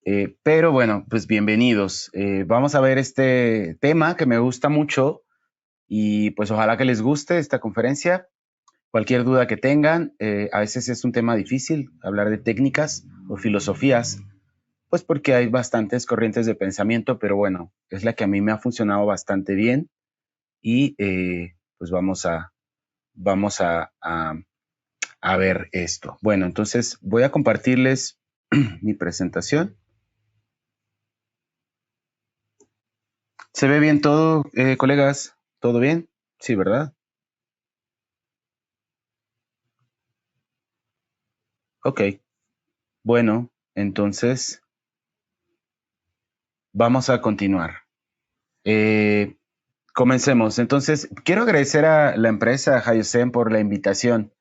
Pero bueno, pues bienvenidos. Vamos a ver este tema que me gusta mucho y pues ojalá que les guste esta conferencia. Cualquier duda que tengan, a veces es un tema difícil hablar de técnicas o filosofías, pues porque hay bastantes corrientes de pensamiento, pero bueno, es la que a mí me ha funcionado bastante bien y pues vamos a ver esto. Bueno, entonces voy a compartirles mi presentación. ¿Se ve bien todo, colegas? ¿Todo bien? Sí, ¿verdad? Ok. Bueno, entonces vamos a continuar. Eh, Comencemos. Entonces, quiero agradecer a la empresa Hayosem por la invitación.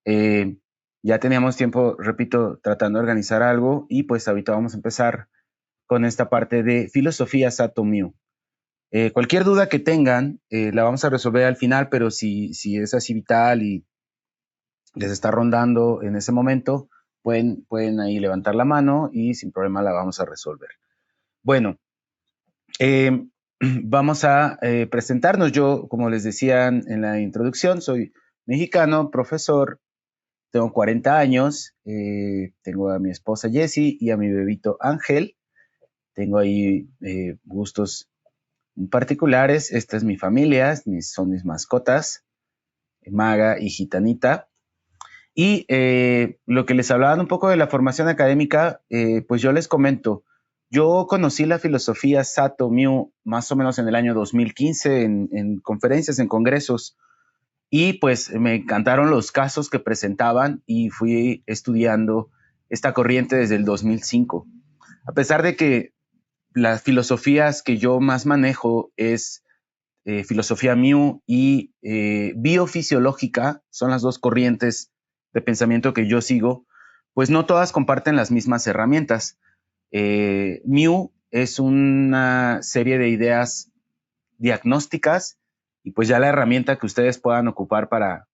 Eh, ya teníamos tiempo, repito, tratando de organizar algo y pues ahorita vamos a empezar con esta parte de filosofía Sato Myu. Cualquier duda que tengan, la vamos a resolver al final, pero si es así vital y les está rondando en ese momento, pueden ahí levantar la mano y sin problema la vamos a resolver. Bueno, eh, vamos a presentarnos. Yo, como les decía en la introducción, soy mexicano, profesor, tengo 40 años, tengo a mi esposa Jessie y a mi bebito Ángel. Tengo ahí gustos particulares. Esta es mi familia, son mis mascotas, Maga y Gitanita. Y lo que les hablaban un poco de la formación académica, pues yo les comento, yo conocí la filosofía Sato Myu más o menos en el año 2015 en conferencias, en congresos, y pues me encantaron los casos que presentaban y fui estudiando esta corriente desde el 2005. A pesar de que las filosofías que yo más manejo es filosofía Myu y biofisiológica, son las dos corrientes de pensamiento que yo sigo, pues no todas comparten las mismas herramientas. Myu es una serie de ideas diagnósticas y pues ya la herramienta que ustedes puedan ocupar para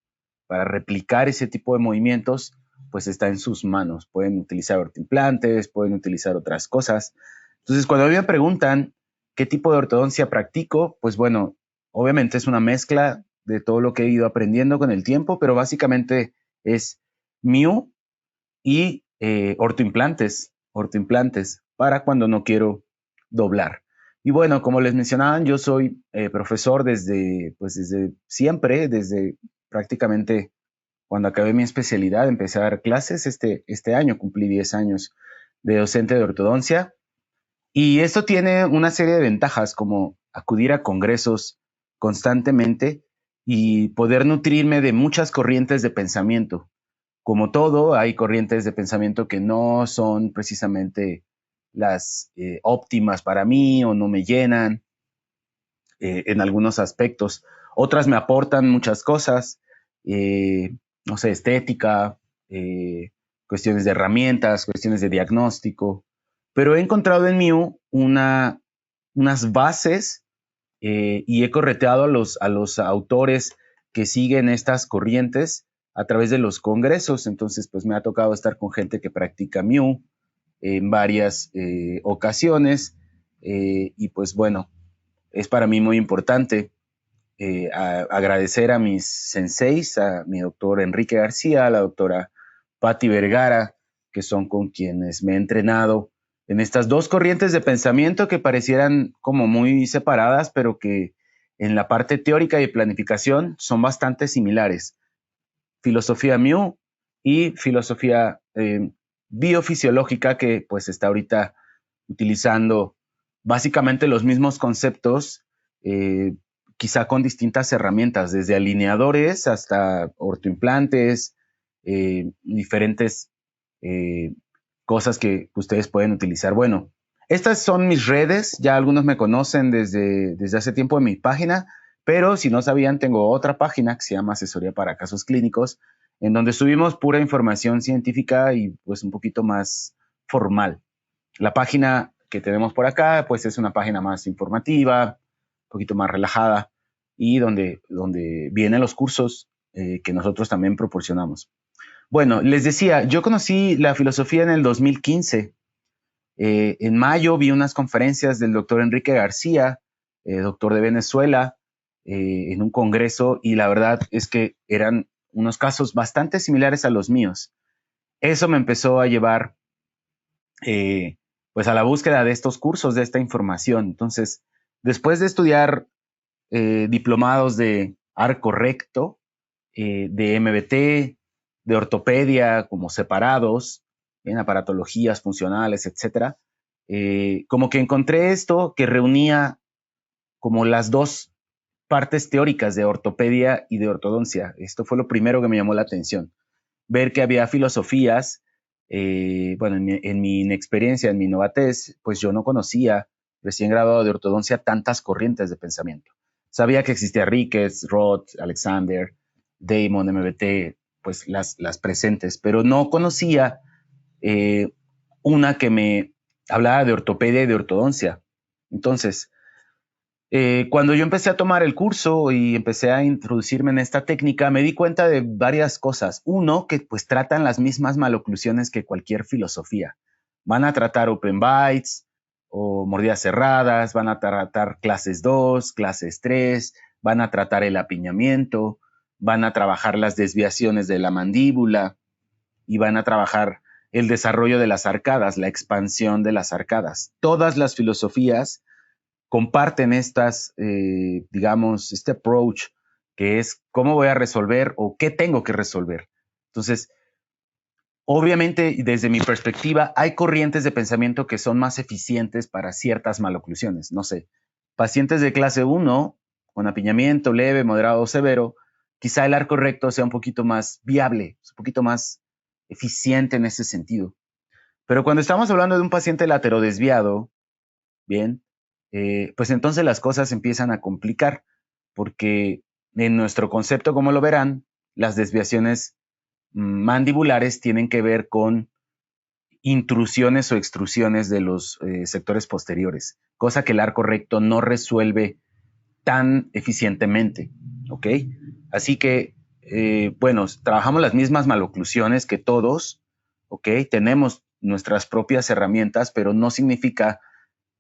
replicar ese tipo de movimientos, pues está en sus manos. Pueden utilizar ortoimplantes, pueden utilizar otras cosas. Entonces, cuando a mí me preguntan qué tipo de ortodoncia practico, pues bueno, obviamente es una mezcla de todo lo que he ido aprendiendo con el tiempo, pero básicamente es Myu y ortoimplantes para cuando no quiero doblar. Y bueno, como les mencionaban, yo soy profesor desde siempre, desde prácticamente cuando acabé mi especialidad, empecé a dar clases. Este año cumplí 10 años de docente de ortodoncia. Y esto tiene una serie de ventajas, como acudir a congresos constantemente y poder nutrirme de muchas corrientes de pensamiento. Como todo, hay corrientes de pensamiento que no son precisamente las óptimas para mí o no me llenan en algunos aspectos. Otras me aportan muchas cosas, no sé, estética, eh, cuestiones de herramientas, cuestiones de diagnóstico, pero he encontrado en Mew unas bases y he correteado a los autores que siguen estas corrientes a través de los congresos. Entonces, pues me ha tocado estar con gente que practica Mew en varias ocasiones y pues bueno, es para mí muy importante agradecer a mis senseis, a mi doctor Enrique García, a la doctora Patti Vergara, que son con quienes me he entrenado en estas dos corrientes de pensamiento que parecieran como muy separadas, pero que en la parte teórica y planificación son bastante similares. Filosofía Mu y filosofía biofisiológica que pues está ahorita utilizando básicamente los mismos conceptos, eh, quizá con distintas herramientas, desde alineadores hasta ortoimplantes, diferentes eh, cosas que ustedes pueden utilizar. Bueno, estas son mis redes, ya algunos me conocen desde hace tiempo en mi página, pero si no sabían, tengo otra página que se llama Asesoría para Casos Clínicos, en donde subimos pura información científica y pues un poquito más formal. La página que tenemos por acá, pues es una página más informativa, un poquito más relajada y donde vienen los cursos que nosotros también proporcionamos. Bueno, les decía, yo conocí la filosofía en el 2015. En mayo vi unas conferencias del doctor Enrique García, doctor de Venezuela, en un congreso, y la verdad es que eran unos casos bastante similares a los míos. Eso me empezó a llevar pues a la búsqueda de estos cursos, de esta información. Entonces, después de estudiar diplomados de arco recto, de MBT, de ortopedia como separados, en aparatologías funcionales, etcétera, como que encontré esto que reunía como las dos partes teóricas de ortopedia y de ortodoncia. Esto fue lo primero que me llamó la atención. Ver que había filosofías, bueno, en mi inexperiencia, en mi novatez, pues yo no conocía, recién graduado de ortodoncia, tantas corrientes de pensamiento. Sabía que existía Ricketts, Roth, Alexander, Damon, MBT, pues las presentes, pero no conocía una que me hablaba de ortopedia y de ortodoncia. Entonces, cuando yo empecé a tomar el curso y empecé a introducirme en esta técnica, me di cuenta de varias cosas. Uno, que pues tratan las mismas maloclusiones que cualquier filosofía. Van a tratar open bites o mordidas cerradas, van a tratar clases 2, clases 3, van a tratar el apiñamiento, van a trabajar las desviaciones de la mandíbula y van a trabajar el desarrollo de las arcadas, la expansión de las arcadas. Todas las filosofías comparten estas, digamos, este approach que es cómo voy a resolver o qué tengo que resolver. Entonces, obviamente, desde mi perspectiva, hay corrientes de pensamiento que son más eficientes para ciertas maloclusiones. No sé, pacientes de clase 1 con apiñamiento leve, moderado o severo, quizá el arco recto sea un poquito más viable, un poquito más eficiente en ese sentido. Pero cuando estamos hablando de un paciente laterodesviado, bien, pues entonces las cosas empiezan a complicar, porque en nuestro concepto, como lo verán, las desviaciones mandibulares tienen que ver con intrusiones o extrusiones de los sectores posteriores, cosa que el arco recto no resuelve tan eficientemente, ¿ok? Así que, bueno, trabajamos las mismas maloclusiones que todos, ¿ok? Tenemos nuestras propias herramientas, pero no significa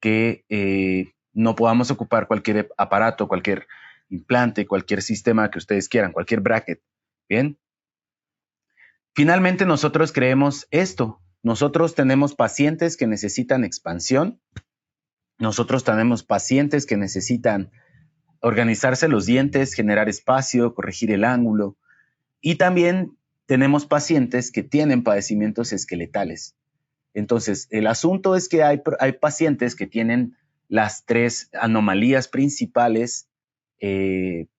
que no podamos ocupar cualquier aparato, cualquier implante, cualquier sistema que ustedes quieran, cualquier bracket. Bien. Finalmente, nosotros creemos esto. Nosotros tenemos pacientes que necesitan expansión. Nosotros tenemos pacientes que necesitan organizarse los dientes, generar espacio, corregir el ángulo. Y también tenemos pacientes que tienen padecimientos esqueletales. Entonces, el asunto es que hay pacientes que tienen las tres anomalías principales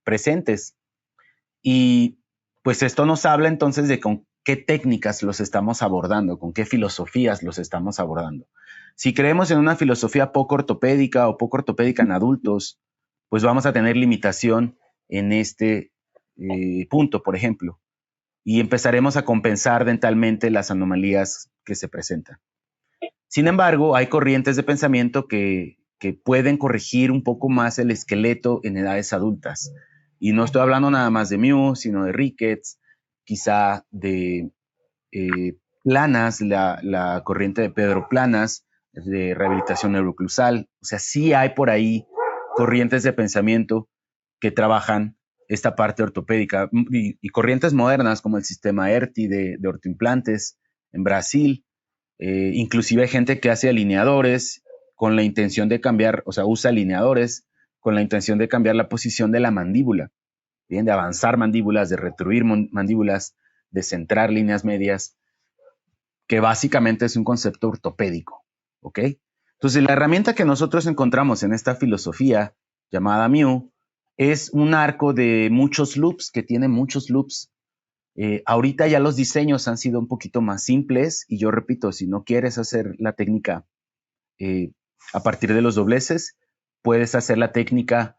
presentes. Y pues esto nos habla entonces de con qué técnicas los estamos abordando, con qué filosofías los estamos abordando. Si creemos en una filosofía poco ortopédica o poco ortopédica en adultos, pues vamos a tener limitación en este punto, por ejemplo, y empezaremos a compensar dentalmente las anomalías que se presentan. Sin embargo, hay corrientes de pensamiento que pueden corregir un poco más el esqueleto en edades adultas. Y no estoy hablando nada más de Mew, sino de Ricketts, quizá de Planas, la corriente de Pedro Planas, de rehabilitación neuroclusal. O sea, sí hay por ahí corrientes de pensamiento que trabajan esta parte ortopédica y corrientes modernas como el sistema ERTI de ortoimplantes en Brasil. Inclusive hay gente que hace alineadores con la intención de cambiar, o sea, usa alineadores con la intención de cambiar la posición de la mandíbula, ¿bien? De avanzar mandíbulas, de retruir mandíbulas, de centrar líneas medias, que básicamente es un concepto ortopédico, ¿ok? Entonces, la herramienta que nosotros encontramos en esta filosofía llamada Mew es un arco de muchos loops, que tiene muchos loops. Ahorita ya los diseños han sido un poquito más simples y yo repito, si no quieres hacer la técnica a partir de los dobleces, puedes hacer la técnica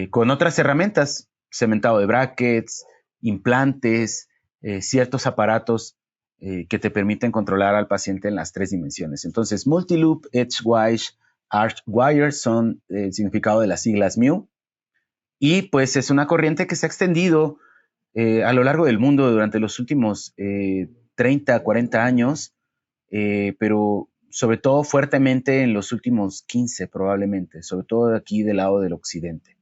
con otras herramientas, cementado de brackets, implantes, ciertos aparatos que te permiten controlar al paciente en las tres dimensiones. Entonces, multiloop, edgewise, archwire son el significado de las siglas Mew y pues es una corriente que se ha extendido a lo largo del mundo durante los últimos 30, 40 años, pero sobre todo fuertemente en los últimos 15 probablemente, sobre todo aquí del lado del occidente.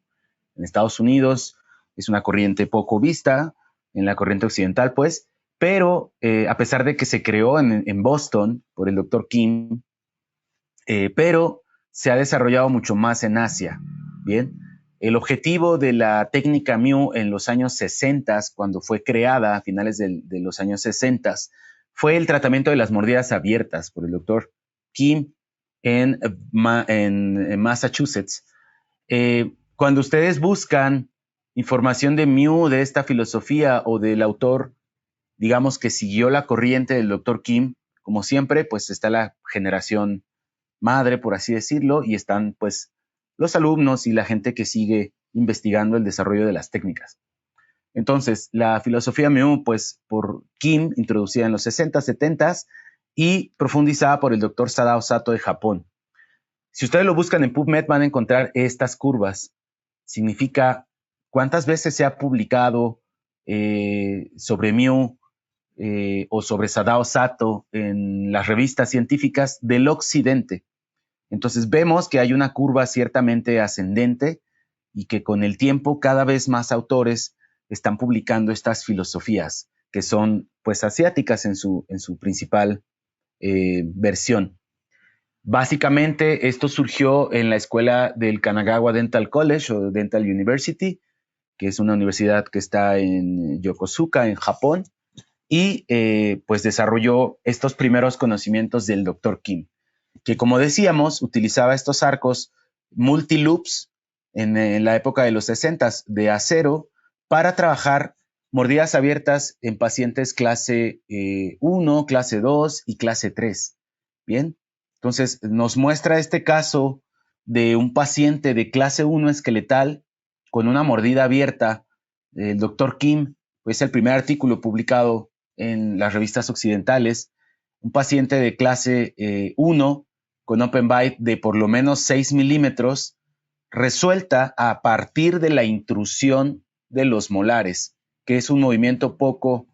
En Estados Unidos es una corriente poco vista, en la corriente occidental pues, pero a pesar de que se creó en Boston por el doctor Kim, pero se ha desarrollado mucho más en Asia. Bien, el objetivo de la técnica Mu en los años 60, cuando fue creada a finales de los años 60, fue el tratamiento de las mordidas abiertas por el doctor Kim en Massachusetts. Cuando ustedes buscan información de Mu, de esta filosofía o del autor, digamos que siguió la corriente del doctor Kim, como siempre, pues está la generación madre, por así decirlo, y están pues los alumnos y la gente que sigue investigando el desarrollo de las técnicas. Entonces, la filosofía Mu, pues por Kim, introducida en los 60, 70 y profundizada por el doctor Sadao Sato de Japón. Si ustedes lo buscan en PubMed van a encontrar estas curvas. Significa cuántas veces se ha publicado sobre Mu o sobre Sadao Sato en las revistas científicas del occidente. Entonces vemos que hay una curva ciertamente ascendente y que con el tiempo cada vez más autores están publicando estas filosofías que son pues asiáticas en su principal versión. Básicamente esto surgió en la escuela del Kanagawa Dental College o Dental University, que es una universidad que está en Yokosuka, en Japón, y pues desarrolló estos primeros conocimientos del Dr. Kim, que como decíamos, utilizaba estos arcos multiloops en la época de los 60 de acero para trabajar mordidas abiertas en pacientes clase 1, clase 2 y clase 3. Bien, entonces nos muestra este caso de un paciente de clase 1 esqueletal con una mordida abierta. El doctor Kim es el primer artículo publicado en las revistas occidentales. Un paciente de clase 1 con open bite de por lo menos 6 milímetros resuelta a partir de la intrusión de los molares, que es un movimiento poco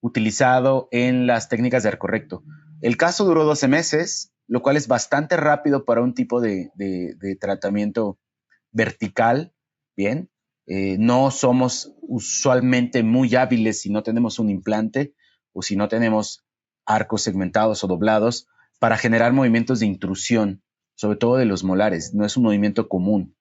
utilizado en las técnicas de arco recto. El caso duró 12 meses, lo cual es bastante rápido para un tipo de tratamiento vertical. Bien, no somos usualmente muy hábiles si no tenemos un implante o si no tenemos arcos segmentados o doblados para generar movimientos de intrusión, sobre todo de los molares. No es un movimiento común.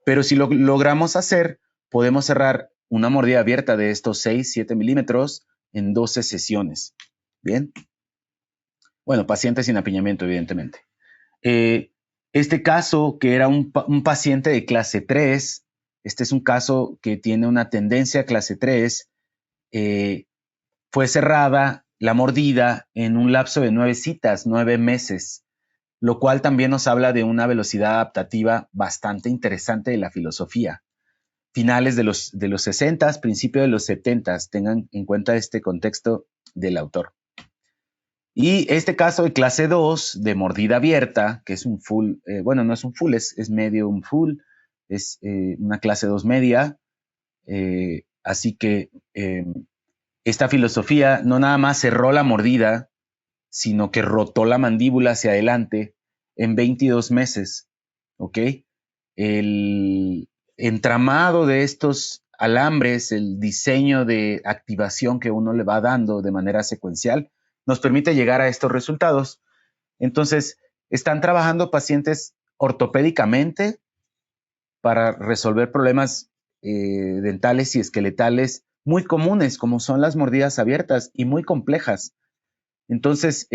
Pero si lo logramos hacer, podemos cerrar una mordida abierta de estos 6, 7 milímetros en 12 sesiones. Bien. Bueno, pacientes sin apiñamiento, evidentemente. Este caso, que era un paciente de clase 3, este es un caso que tiene una tendencia a clase 3, fue cerrada la mordida en un lapso de 9 citas, 9 meses, lo cual también nos habla de una velocidad adaptativa bastante interesante de la filosofía. Finales de los 60, principio de los 70, tengan en cuenta este contexto del autor. Y este caso de clase 2, de mordida abierta, que es un full, bueno, no es un full, es medio un full, es una clase 2 media, así que esta filosofía no nada más cerró la mordida, sino que rotó la mandíbula hacia adelante en 22 meses, ¿ok? El entramado de estos alambres, el diseño de activación que uno le va dando de manera secuencial, nos permite llegar a estos resultados. Entonces, están trabajando pacientes ortopédicamente para resolver problemas dentales y esqueletales muy comunes, como son las mordidas abiertas y muy complejas. Entonces,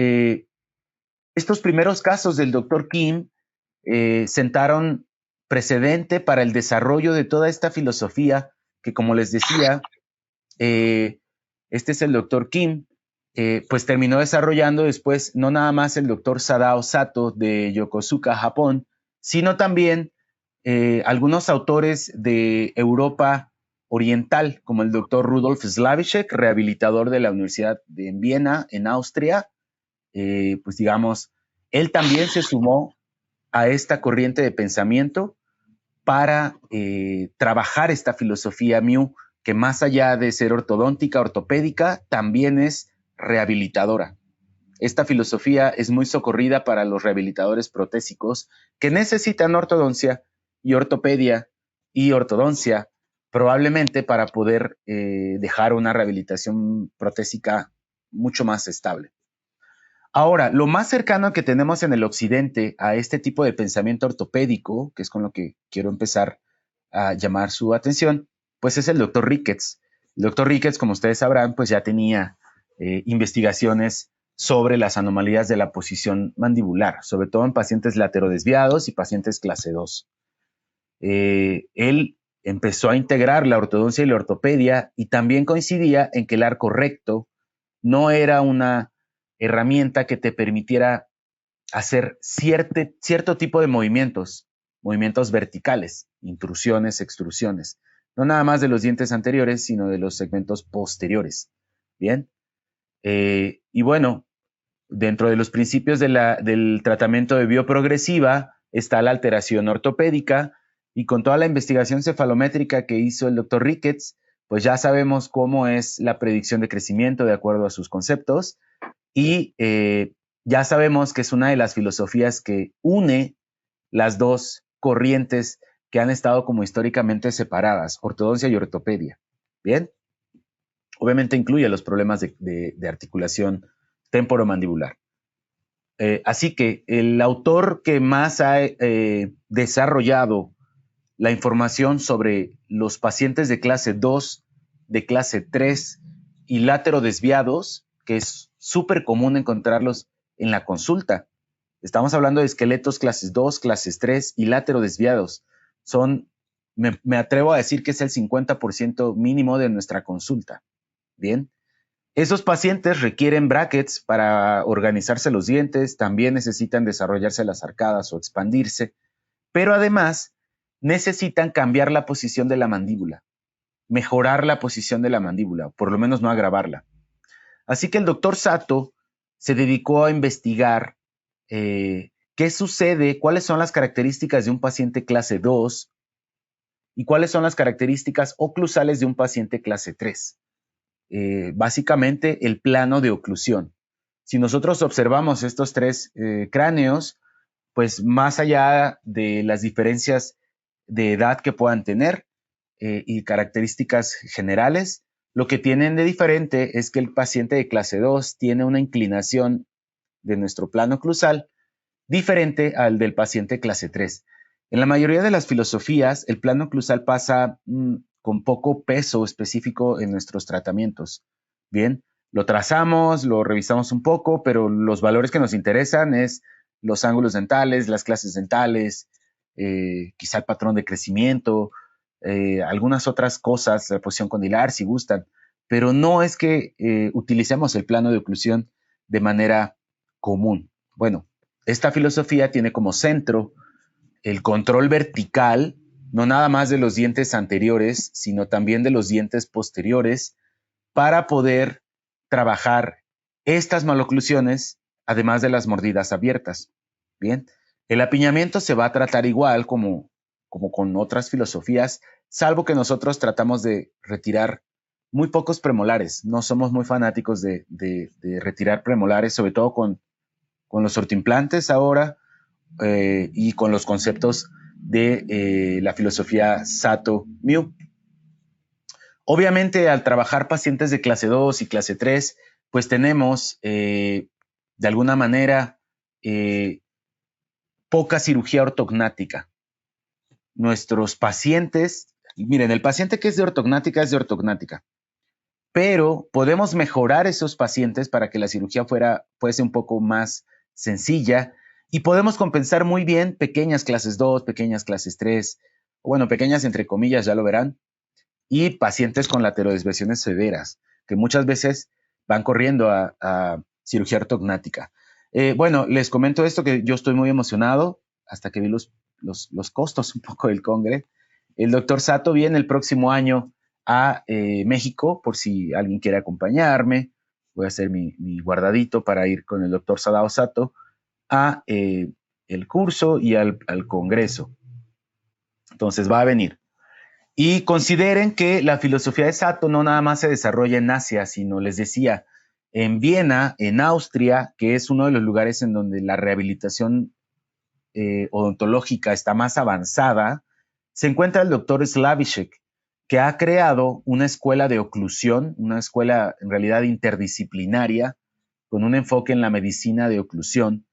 estos primeros casos del Dr. Kim sentaron precedente para el desarrollo de toda esta filosofía que, como les decía, este es el Dr. Kim, pues terminó desarrollando después no nada más el Dr. Sadao Sato de Yokosuka, Japón, sino también algunos autores de Europa Oriental, como el Dr. Rudolf Slavicsek, rehabilitador de la Universidad de Viena, en Austria. Pues digamos, él también se sumó a esta corriente de pensamiento para trabajar esta filosofía Mu, que más allá de ser ortodóntica, ortopédica, también es rehabilitadora. Esta filosofía es muy socorrida para los rehabilitadores protésicos que necesitan ortodoncia y ortopedia y ortodoncia, probablemente para poder dejar una rehabilitación protésica mucho más estable. Ahora, lo más cercano que tenemos en el occidente a este tipo de pensamiento ortopédico, que es con lo que quiero empezar a llamar su atención, pues es el doctor Ricketts. El doctor Ricketts, como ustedes sabrán, pues ya tenía investigaciones sobre las anomalías de la posición mandibular, sobre todo en pacientes laterodesviados y pacientes clase 2. Él empezó a integrar la ortodoncia y la ortopedia y también coincidía en que el arco recto no era una herramienta que te permitiera hacer cierto tipo de movimientos verticales, intrusiones, extrusiones, no nada más de los dientes anteriores, sino de los segmentos posteriores. Bien, y bueno, dentro de los principios del tratamiento de bioprogresiva está la alteración ortopédica, y con toda la investigación cefalométrica que hizo el doctor Ricketts, pues ya sabemos cómo es la predicción de crecimiento de acuerdo a sus conceptos, y ya sabemos que es una de las filosofías que une las dos corrientes que han estado como históricamente separadas, ortodoncia y ortopedia. Bien, obviamente incluye los problemas de articulación temporomandibular. Así que el autor que más ha desarrollado la información sobre los pacientes de clase 2, de clase 3 y laterodesviados, que es súper común encontrarlos en la consulta. Estamos hablando de esqueletos clases 2, clases 3 y laterodesviados. Me atrevo a decir que es el 50% mínimo de nuestra consulta. Bien. Esos pacientes requieren brackets para organizarse los dientes, también necesitan desarrollarse las arcadas o expandirse, pero además necesitan cambiar la posición de la mandíbula, mejorar la posición de la mandíbula, por lo menos no agravarla. Así que el doctor Sato se dedicó a investigar qué sucede, cuáles son las características de un paciente clase 2 y cuáles son las características oclusales de un paciente clase 3. Básicamente el plano de oclusión. Si nosotros observamos estos tres cráneos, pues más allá de las diferencias de edad que puedan tener y características generales, lo que tienen de diferente es que el paciente de clase 2 tiene una inclinación de nuestro plano oclusal diferente al del paciente clase 3. En la mayoría de las filosofías, el plano oclusal pasa con poco peso específico en nuestros tratamientos. Bien, lo trazamos, lo revisamos un poco, pero los valores que nos interesan es los ángulos dentales, las clases dentales, quizá el patrón de crecimiento, algunas otras cosas, la posición condilar, si gustan, pero no es que utilicemos el plano de oclusión de manera común. Bueno, esta filosofía tiene como centro el control vertical, no nada más de los dientes anteriores, sino también de los dientes posteriores, para poder trabajar estas maloclusiones, además de las mordidas abiertas. Bien, el apiñamiento se va a tratar igual como con otras filosofías, salvo que nosotros tratamos de retirar muy pocos premolares. No somos muy fanáticos de retirar premolares, sobre todo con los ortoimplantes ahora y con los conceptos de la filosofía Sato-Mew. Obviamente, al trabajar pacientes de clase 2 y clase 3, pues tenemos de alguna manera poca cirugía ortognática. Nuestros pacientes, miren, el paciente que es de ortognática, pero podemos mejorar esos pacientes para que la cirugía fuese un poco más sencilla y podemos compensar muy bien pequeñas clases 2, pequeñas clases 3, bueno, pequeñas entre comillas, ya lo verán, y pacientes con laterodesviaciones severas, que muchas veces van corriendo a cirugía ortognática. Bueno, les comento esto que yo estoy muy emocionado hasta que vi los costos un poco del congre. El doctor Sato viene el próximo año a México, por si alguien quiere acompañarme. Voy a hacer mi guardadito para ir con el doctor Sadao Sato a el curso y al congreso. Entonces va a venir. Y consideren que la filosofía de Sato no nada más se desarrolla en Asia, sino les decía, En Viena, en Austria, que es uno de los lugares en donde la rehabilitación odontológica está más avanzada, se encuentra el doctor Slavicek, que ha creado una escuela de oclusión, una escuela en realidad interdisciplinaria, con un enfoque en la medicina de oclusión,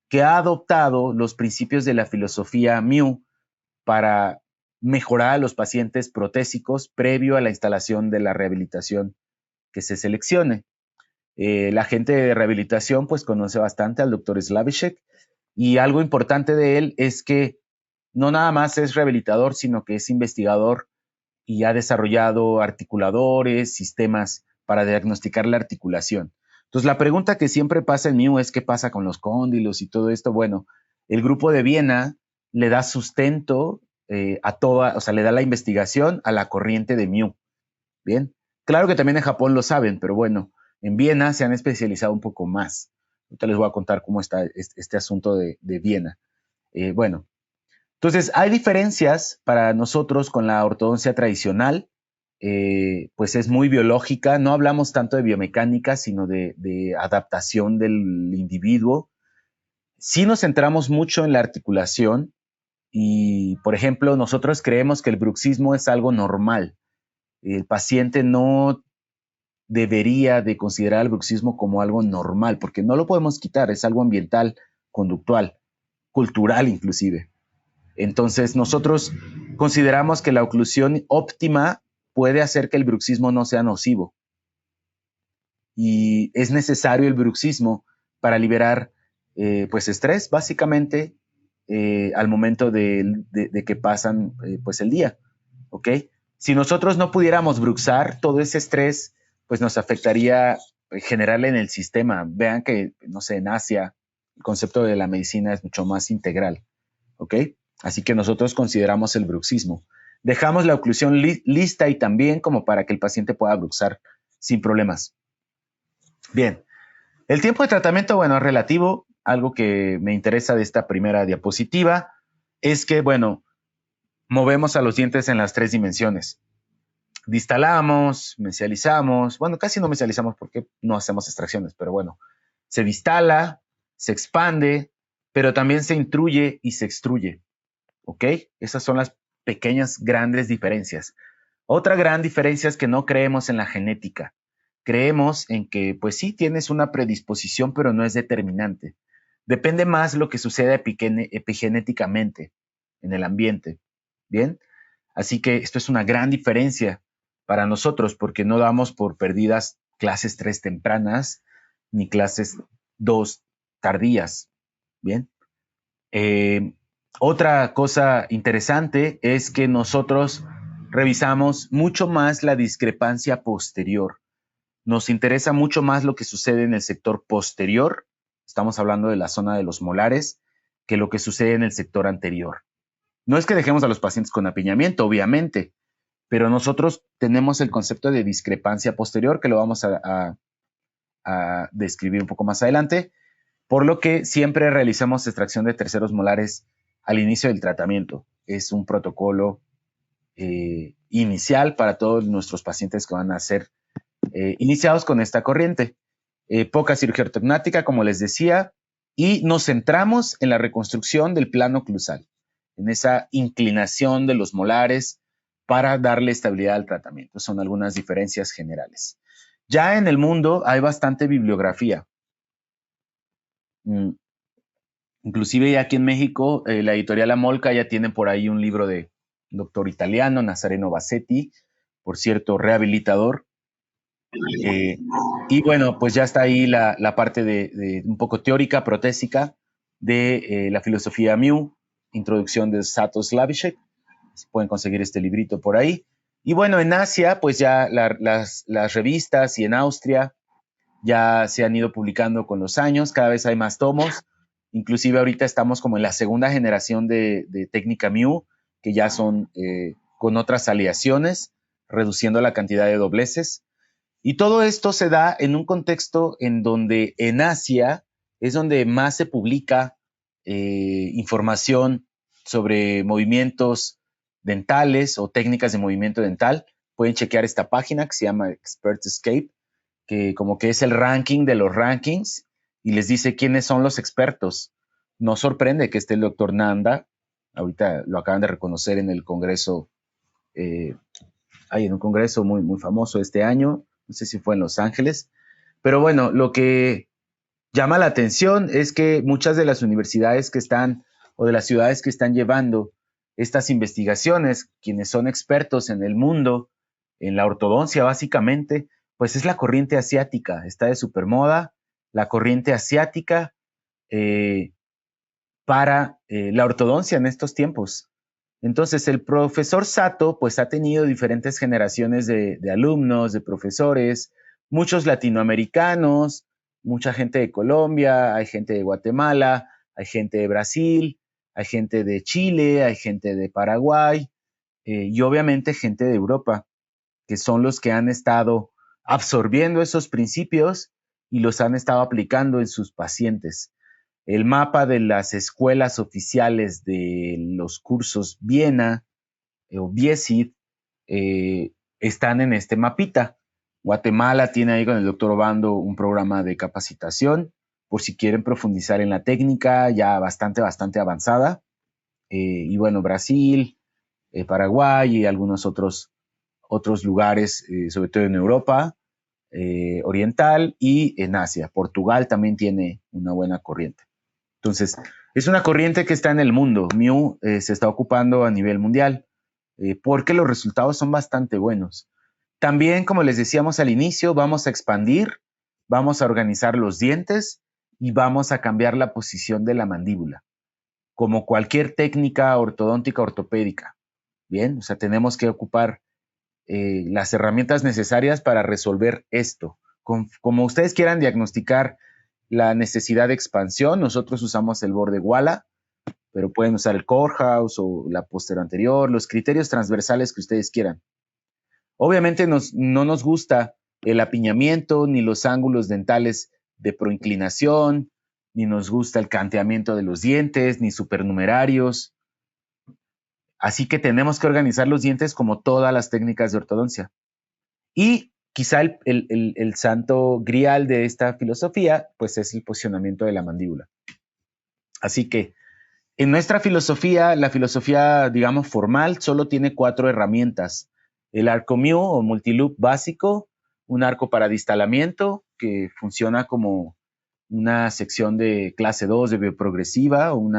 que ha adoptado los principios de la filosofía Miu para mejorar a los pacientes protésicos previo a la instalación de la rehabilitación que se seleccione. La gente de rehabilitación pues conoce bastante al doctor Slavicek y algo importante de él es que no nada más es rehabilitador, sino que es investigador y ha desarrollado articuladores, sistemas para diagnosticar la articulación. Entonces, la pregunta que siempre pasa en mí es qué pasa con los cóndilos y todo esto. Bueno, el grupo de Viena le da sustento a toda, o sea, le da la investigación a la corriente de Miu. Bien, claro que también en Japón lo saben, pero bueno, en Viena se han especializado un poco más. Ahorita les voy a contar cómo está este asunto de Viena. Bueno, entonces hay diferencias para nosotros con la ortodoncia tradicional, pues es muy biológica, no hablamos tanto de biomecánica, sino de adaptación del individuo. Sí nos centramos mucho en la articulación y, por ejemplo, nosotros creemos que el bruxismo es algo normal. El paciente no debería de considerar el bruxismo como algo normal, porque no lo podemos quitar, es algo ambiental, conductual, cultural inclusive. Entonces, nosotros consideramos que la oclusión óptima puede hacer que el bruxismo no sea nocivo. Y es necesario el bruxismo para liberar pues estrés, básicamente, al momento de que pasan pues el día. ¿Ok? Si nosotros no pudiéramos bruxar, todo ese estrés pues nos afectaría general en el sistema. Vean que, no sé, en Asia el concepto de la medicina es mucho más integral. ¿Ok? Así que nosotros consideramos el bruxismo. Dejamos la oclusión lista y también como para que el paciente pueda bruxar sin problemas. Bien, el tiempo de tratamiento, bueno, es relativo. Algo que me interesa de esta primera diapositiva es que, bueno, movemos a los dientes en las 3 dimensiones. Distalamos, mesializamos, bueno, casi no mesializamos porque no hacemos extracciones, pero bueno, se distala, se expande, pero también se intruye y se extruye. ¿Ok? Esas son las pequeñas, grandes diferencias. Otra gran diferencia es que no creemos en la genética. Creemos en que, pues sí, tienes una predisposición, pero no es determinante. Depende más lo que suceda epigenéticamente en el ambiente. ¿Bien? Así que esto es una gran diferencia para nosotros porque no damos por perdidas clases 3 tempranas ni clases 2 tardías. ¿Bien? Otra cosa interesante es que nosotros revisamos mucho más la discrepancia posterior. Nos interesa mucho más lo que sucede en el sector posterior, estamos hablando de la zona de los molares, que lo que sucede en el sector anterior. No es que dejemos a los pacientes con apiñamiento, obviamente, pero nosotros tenemos el concepto de discrepancia posterior que lo vamos a describir un poco más adelante, por lo que siempre realizamos extracción de terceros molares al inicio del tratamiento. Es un protocolo inicial para todos nuestros pacientes que van a ser iniciados con esta corriente. Poca cirugía ortognática, como les decía, y nos centramos en la reconstrucción del plano oclusal, en esa inclinación de los molares para darle estabilidad al tratamiento. Son algunas diferencias generales. Ya en el mundo hay bastante bibliografía. Inclusive ya aquí en México, la editorial Amolca ya tiene por ahí un libro de doctor italiano, Nazareno Bassetti, por cierto, rehabilitador. Y bueno, pues ya está ahí la parte de un poco teórica, protésica, de la filosofía Miu, introducción de Sato Slavicek. Pueden conseguir este librito por ahí. Y bueno, en Asia, pues ya las revistas y en Austria ya se han ido publicando con los años, cada vez hay más tomos. Inclusive ahorita estamos como en la segunda generación de técnica Miu, que ya son con otras aleaciones, reduciendo la cantidad de dobleces. Y todo esto se da en un contexto en donde en Asia es donde más se publica información sobre movimientos dentales o técnicas de movimiento dental. Pueden chequear esta página que se llama Expert Escape, que como que es el ranking de los rankings y les dice quiénes son los expertos. No sorprende que esté el doctor Nanda, ahorita lo acaban de reconocer en el congreso, hay en un congreso muy, muy famoso este año, no sé si fue en Los Ángeles, pero bueno, lo que llama la atención es que muchas de las universidades que están o de las ciudades que están llevando estas investigaciones, quienes son expertos en el mundo, en la ortodoncia básicamente, pues es la corriente asiática, está de supermoda, la corriente asiática eh, para la ortodoncia en estos tiempos. Entonces, el profesor Sato, pues ha tenido diferentes generaciones de alumnos, de profesores, muchos latinoamericanos, mucha gente de Colombia, hay gente de Guatemala, hay gente de Brasil, hay gente de Chile, hay gente de Paraguay y obviamente gente de Europa, que son los que han estado absorbiendo esos principios y los han estado aplicando en sus pacientes. El mapa de las escuelas oficiales de los cursos Viena o Biesid están en este mapita. Guatemala tiene ahí con el doctor Obando un programa de capacitación por si quieren profundizar en la técnica ya bastante avanzada. Y bueno, Brasil, Paraguay y algunos otros lugares, sobre todo en Europa oriental y en Asia. Portugal también tiene una buena corriente. Entonces, es una corriente que está en el mundo. Mew se está ocupando a nivel mundial porque los resultados son bastante buenos. También, como les decíamos al inicio, vamos a expandir, vamos a organizar los dientes y vamos a cambiar la posición de la mandíbula, como cualquier técnica ortodóntica ortopédica. Bien, o sea, tenemos que ocupar las herramientas necesarias para resolver esto. Como ustedes quieran diagnosticar la necesidad de expansión, nosotros usamos el borde Walla, pero pueden usar el Corehouse o la posterior anterior, los criterios transversales que ustedes quieran. Obviamente no nos gusta el apiñamiento ni los ángulos dentales de proinclinación, ni nos gusta el canteamiento de los dientes, ni supernumerarios. Así que tenemos que organizar los dientes como todas las técnicas de ortodoncia. Y quizá el santo grial de esta filosofía, pues es el posicionamiento de la mandíbula. Así que en nuestra filosofía, la filosofía, digamos, formal, solo tiene 4 herramientas. El arco Mew o multiloop básico, un arco para distalamiento, que funciona como una sección de clase 2 de bioprogresiva, o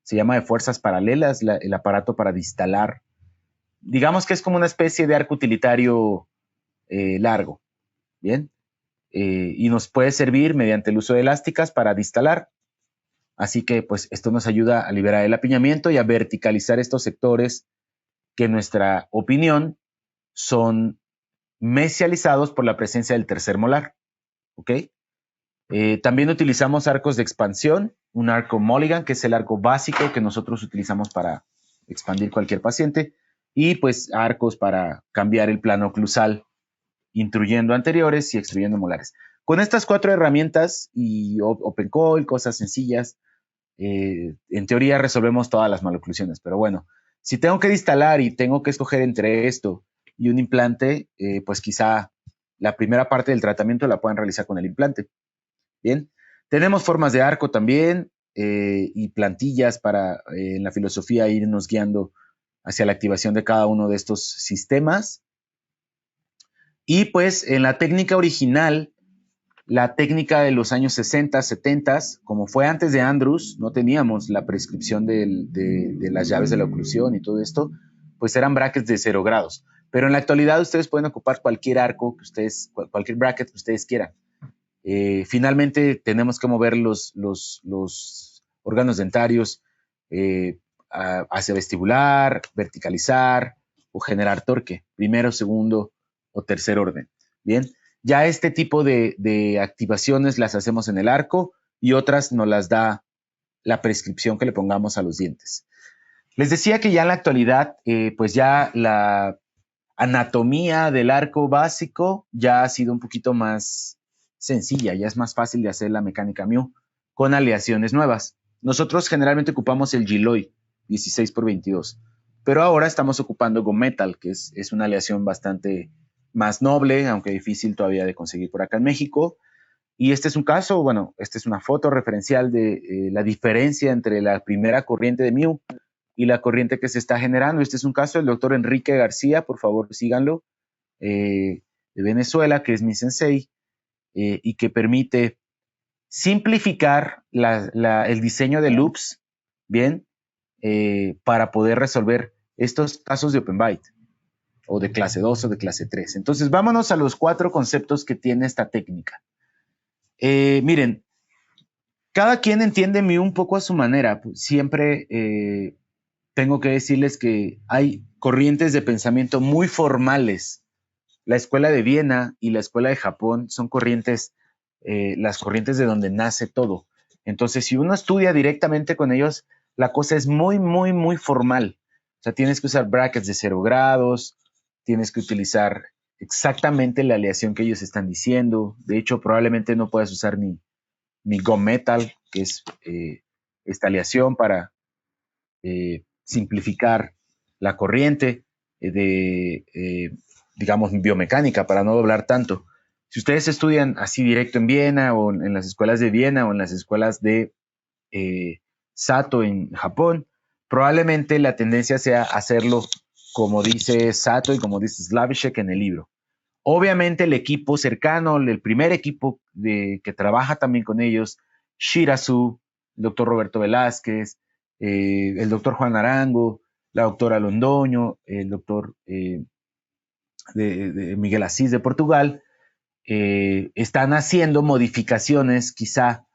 se llama de fuerzas paralelas, el aparato para distalar. Digamos que es como una especie de arco utilitario largo, ¿bien? Y nos puede servir mediante el uso de elásticas para distalar. Así que pues esto nos ayuda a liberar el apiñamiento y a verticalizar estos sectores que en nuestra opinión son mesializados por la presencia del tercer molar. ¿Ok? También utilizamos arcos de expansión, un arco Mulligan, que es el arco básico que nosotros utilizamos para expandir cualquier paciente, y pues arcos para cambiar el plano oclusal, intruyendo anteriores y extruyendo molares. Con estas 4 herramientas y Open Coil, cosas sencillas, en teoría resolvemos todas las maloclusiones, pero bueno, si tengo que distalar y tengo que escoger entre esto y un implante, pues quizá la primera parte del tratamiento la puedan realizar con el implante. Bien, tenemos formas de arco también y plantillas para en la filosofía irnos guiando hacia la activación de cada uno de estos sistemas. Y pues en la técnica original, la técnica de los años 60, 70, como fue antes de Andrews, no teníamos la prescripción de las llaves de la oclusión y todo esto, pues eran brackets de 0 grados. Pero en la actualidad ustedes pueden ocupar cualquier arco que ustedes, cualquier bracket que ustedes quieran. Finalmente tenemos que mover los órganos dentarios hacia vestibular, verticalizar o generar torque, primero, segundo o tercer orden. Bien, ya este tipo de activaciones las hacemos en el arco y otras nos las da la prescripción que le pongamos a los dientes. Les decía que ya en la actualidad, pues ya la anatomía del arco básico ya ha sido un poquito más sencilla, ya es más fácil de hacer la mecánica Mew con aleaciones nuevas. Nosotros generalmente ocupamos el Giloy 16x22, pero ahora estamos ocupando Go Metal, que es una aleación bastante más noble, aunque difícil todavía de conseguir por acá en México. Y este es un caso, bueno, esta es una foto referencial de la diferencia entre la primera corriente de Mew y la corriente que se está generando. Este es un caso del doctor Enrique García, por favor síganlo, de Venezuela, que es mi sensei, y que permite simplificar el diseño de loops, bien, para poder resolver estos casos de OpenByte, o de clase 2 o de clase 3. Entonces, vámonos a los 4 conceptos que tiene esta técnica. Miren, cada quien entiende Mew un poco a su manera. Siempre tengo que decirles que hay corrientes de pensamiento muy formales. La escuela de Viena y la escuela de Japón son corrientes, las corrientes de donde nace todo. Entonces, si uno estudia directamente con ellos, la cosa es muy, muy, muy formal. O sea, tienes que usar brackets de 0 grados, tienes que utilizar exactamente la aleación que ellos están diciendo. De hecho, probablemente no puedas usar ni Go-Metal, que es esta aleación para simplificar la corriente digamos, biomecánica, para no doblar tanto. Si ustedes estudian así directo en Viena o en las escuelas de Viena o en las escuelas de Sato en Japón, probablemente la tendencia sea hacerlo como dice Sato y como dice Slavicek en el libro. Obviamente el equipo cercano, el primer equipo que trabaja también con ellos, Shirazu, el doctor Roberto Velázquez, el doctor Juan Arango, la doctora Londoño, el doctor de Miguel Asís de Portugal, están haciendo modificaciones quizá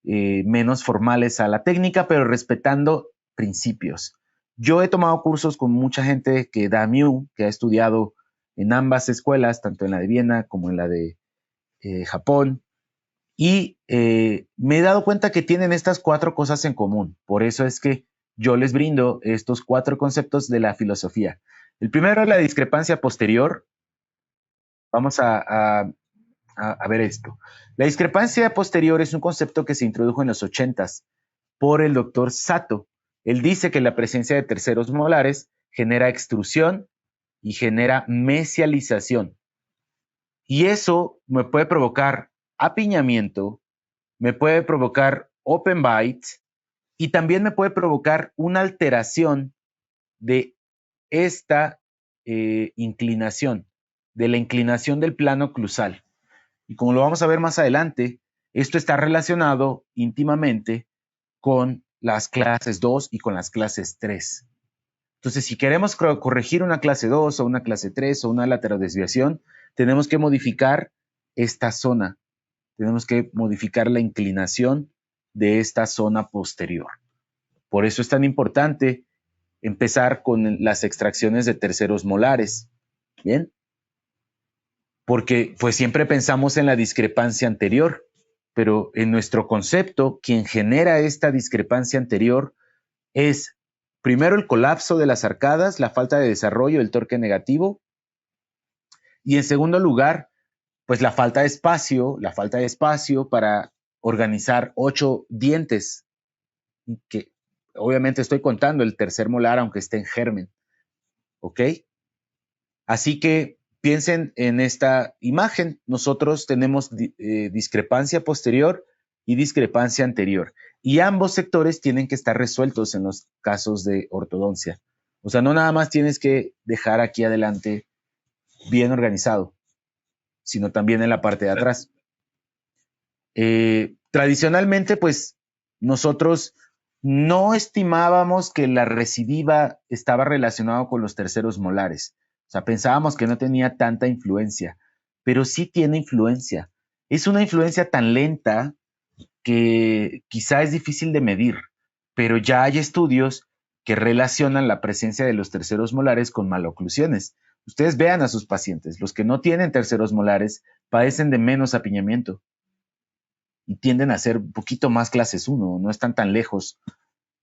menos formales a la técnica, pero respetando principios. Yo he tomado cursos con mucha gente que da Mew, que ha estudiado en ambas escuelas, tanto en la de Viena como en la de Japón, y me he dado cuenta que tienen estas 4 cosas en común. Por eso es que yo les brindo estos 4 conceptos de la filosofía. El primero es la discrepancia posterior. Vamos a ver esto. La discrepancia posterior es un concepto que se introdujo en los 80s por el doctor Sato. Él dice que la presencia de terceros molares genera extrusión y genera mesialización. Y eso me puede provocar apiñamiento, me puede provocar open bite y también me puede provocar una alteración de esta inclinación, de la inclinación del plano oclusal. Y como lo vamos a ver más adelante, esto está relacionado íntimamente con las clases 2 y con las clases 3. Entonces, si queremos corregir una clase 2 o una clase 3 o una laterodesviación, tenemos que modificar esta zona. Tenemos que modificar la inclinación de esta zona posterior. Por eso es tan importante empezar con las extracciones de terceros molares. ¿Bien? Porque pues siempre pensamos en la discrepancia anterior, pero en nuestro concepto, quien genera esta discrepancia anterior es primero el colapso de las arcadas, la falta de desarrollo, el torque negativo, y en segundo lugar, pues la falta de espacio para organizar 8 dientes, que obviamente estoy contando el tercer molar aunque esté en germen, ¿ok? Así que piensen en esta imagen. Nosotros tenemos discrepancia posterior y discrepancia anterior. Y ambos sectores tienen que estar resueltos en los casos de ortodoncia. O sea, no nada más tienes que dejar aquí adelante bien organizado, sino también en la parte de atrás. Tradicionalmente, pues nosotros no estimábamos que la recidiva estaba relacionado con los terceros molares. O sea, pensábamos que no tenía tanta influencia, pero sí tiene influencia. Es una influencia tan lenta que quizá es difícil de medir, pero ya hay estudios que relacionan la presencia de los terceros molares con maloclusiones. Ustedes vean a sus pacientes, los que no tienen terceros molares padecen de menos apiñamiento y tienden a ser un poquito más clases 1, no están tan lejos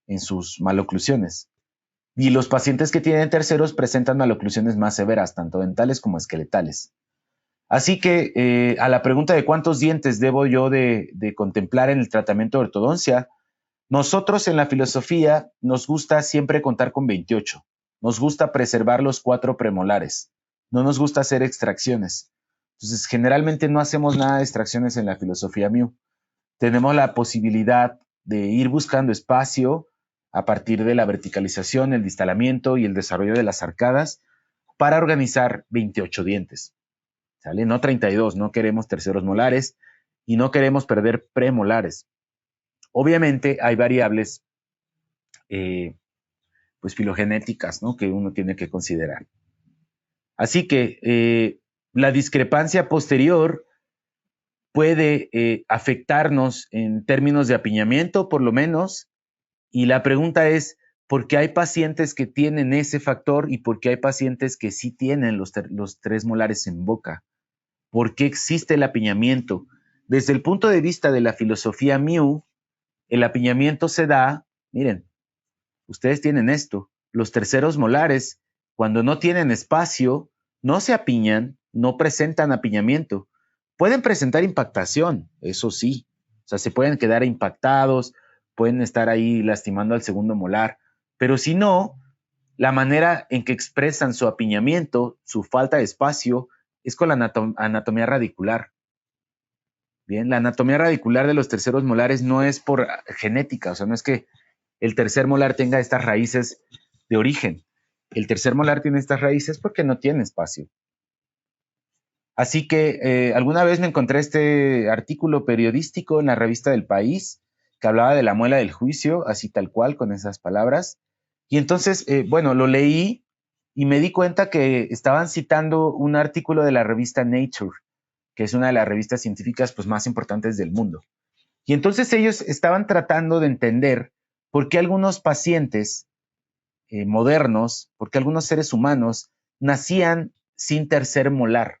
en sus maloclusiones. Y los pacientes que tienen terceros presentan maloclusiones más severas, tanto dentales como esqueletales. Así que a la pregunta de cuántos dientes debo yo de contemplar en el tratamiento de ortodoncia, nosotros en la filosofía nos gusta siempre contar con 28. Nos gusta preservar los 4 premolares. no nos gusta hacer extracciones. Entonces, generalmente no hacemos nada de extracciones en la filosofía Mu. Tenemos la posibilidad de ir buscando espacio a partir de la verticalización, el distalamiento y el desarrollo de las arcadas para organizar 28 dientes. ¿Sale? No 32, no queremos terceros molares y no queremos perder premolares. Obviamente hay variables pues filogenéticas, ¿no? Que uno tiene que considerar. Así que la discrepancia posterior puede afectarnos en términos de apiñamiento, por lo menos, y la pregunta es, ¿por qué hay pacientes que tienen ese factor y por qué hay pacientes que sí tienen los 3 molares en boca? ¿Por qué existe el apiñamiento? Desde el punto de vista de la filosofía Mu, el apiñamiento se da, miren, ustedes tienen esto, los terceros molares, cuando no tienen espacio, no se apiñan, no presentan apiñamiento. Pueden presentar impactación, eso sí, o sea, se pueden quedar impactados, pueden estar ahí lastimando al segundo molar, pero si no, la manera en que expresan su apiñamiento, su falta de espacio, es con la anatomía radicular. Bien, la anatomía radicular de los terceros molares no es por genética, o sea, no es que el tercer molar tenga estas raíces de origen. El tercer molar tiene estas raíces porque no tiene espacio. Así que alguna vez me encontré este artículo periodístico en la revista del País que hablaba de la muela del juicio, así tal cual, con esas palabras. Y entonces, bueno, lo leí y me di cuenta que estaban citando un artículo de la revista Nature, que es una de las revistas científicas pues, más importantes del mundo. Y entonces ellos estaban tratando de entender por qué algunos pacientes modernos, por qué algunos seres humanos nacían sin tercer molar.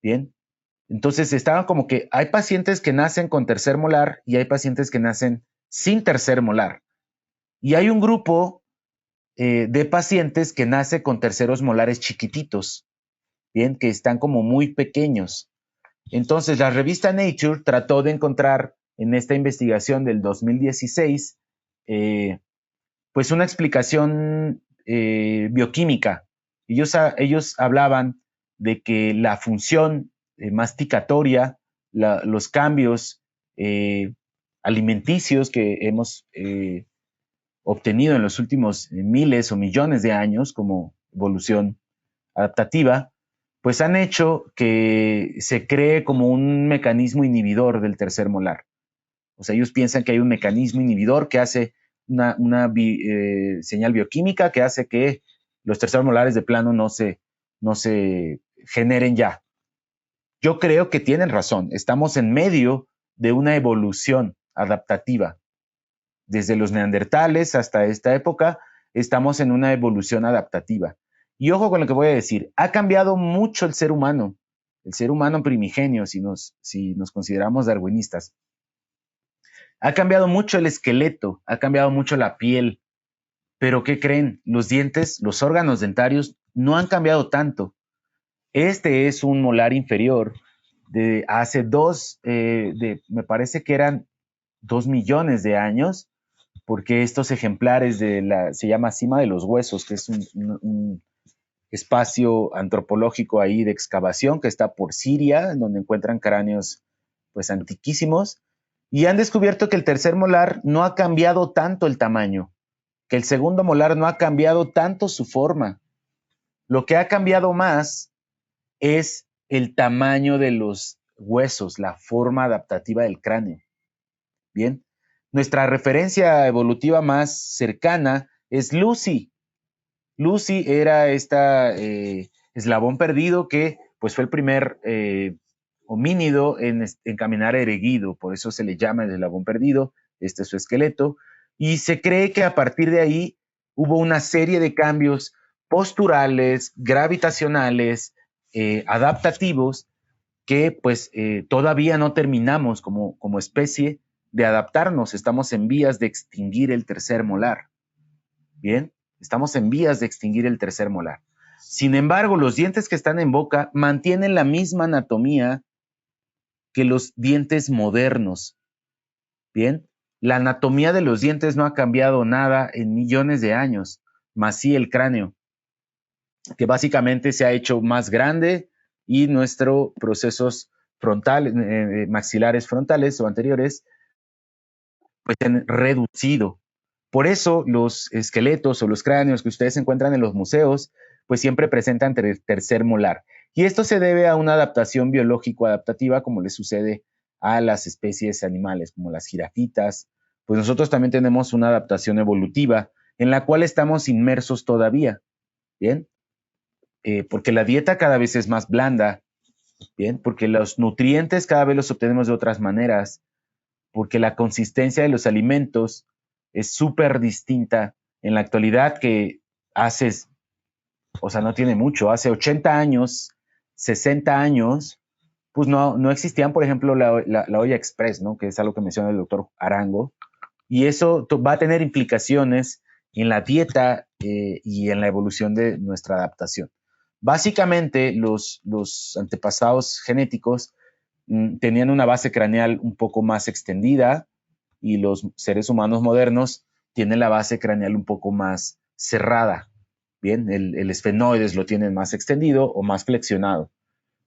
Bien, entonces estaban como que hay pacientes que nacen con tercer molar y hay pacientes que nacen sin tercer molar. Y hay un grupo de pacientes que nace con terceros molares chiquititos, bien, que están como muy pequeños. Entonces la revista Nature trató de encontrar en esta investigación del 2016 pues una explicación bioquímica. Ellos hablaban de que la función masticatoria, los cambios alimenticios que hemos obtenido en los últimos miles o millones de años como evolución adaptativa, pues han hecho que se cree como un mecanismo inhibidor del tercer molar. O sea, ellos piensan que hay un mecanismo inhibidor que hace una señal bioquímica que hace que los terceros molares de plano no se generen ya. Yo creo que tienen razón. Estamos en medio de una evolución adaptativa. Desde los neandertales hasta esta época, estamos en una evolución adaptativa. Y ojo con lo que voy a decir, ha cambiado mucho el ser humano primigenio, si nos consideramos darwinistas. Ha cambiado mucho el esqueleto, ha cambiado mucho la piel, pero ¿qué creen? Los dientes, los órganos dentarios no han cambiado tanto. Este es un molar inferior de hace me parece que eran 2 millones de años, porque estos ejemplares se llama cima de los huesos, que es un espacio antropológico ahí de excavación que está por Siria, donde encuentran cráneos pues antiquísimos, y han descubierto que el tercer molar no ha cambiado tanto el tamaño, que el segundo molar no ha cambiado tanto su forma. Lo que ha cambiado más es el tamaño de los huesos, la forma adaptativa del cráneo. Bien, nuestra referencia evolutiva más cercana es Lucy. Lucy era esta eslabón perdido que pues fue el primer homínido en caminar erguido, por eso se le llama el eslabón perdido, este es su esqueleto, y se cree que a partir de ahí hubo una serie de cambios posturales, gravitacionales, adaptativos, que pues todavía no terminamos como especie de adaptarnos, estamos en vías de extinguir el tercer molar. Bien, estamos en vías de extinguir el tercer molar. Sin embargo, los dientes que están en boca mantienen la misma anatomía que los dientes modernos. Bien, la anatomía de los dientes no ha cambiado nada en millones de años, más sí el cráneo. que básicamente se ha hecho más grande y nuestros procesos frontales, maxilares frontales o anteriores, pues se han reducido. Por eso los esqueletos o los cráneos que ustedes encuentran en los museos, pues siempre presentan tercer molar. Y esto se debe a una adaptación biológico-adaptativa como le sucede a las especies animales, como las jirafitas. Pues nosotros también tenemos una adaptación evolutiva en la cual estamos inmersos todavía, ¿bien? Porque la dieta cada vez es más blanda, ¿bien? Porque los nutrientes cada vez los obtenemos de otras maneras, porque la consistencia de los alimentos es súper distinta en la actualidad que hace, o sea, no tiene mucho, hace 80 años, 60 años, pues no existían, por ejemplo, la olla express, ¿no? Que es algo que menciona el doctor Arango, y eso va a tener implicaciones en la dieta y en la evolución de nuestra adaptación. Básicamente, los antepasados genéticos tenían una base craneal un poco más extendida y los seres humanos modernos tienen la base craneal un poco más cerrada. Bien, el esfenoides lo tienen más extendido o más flexionado.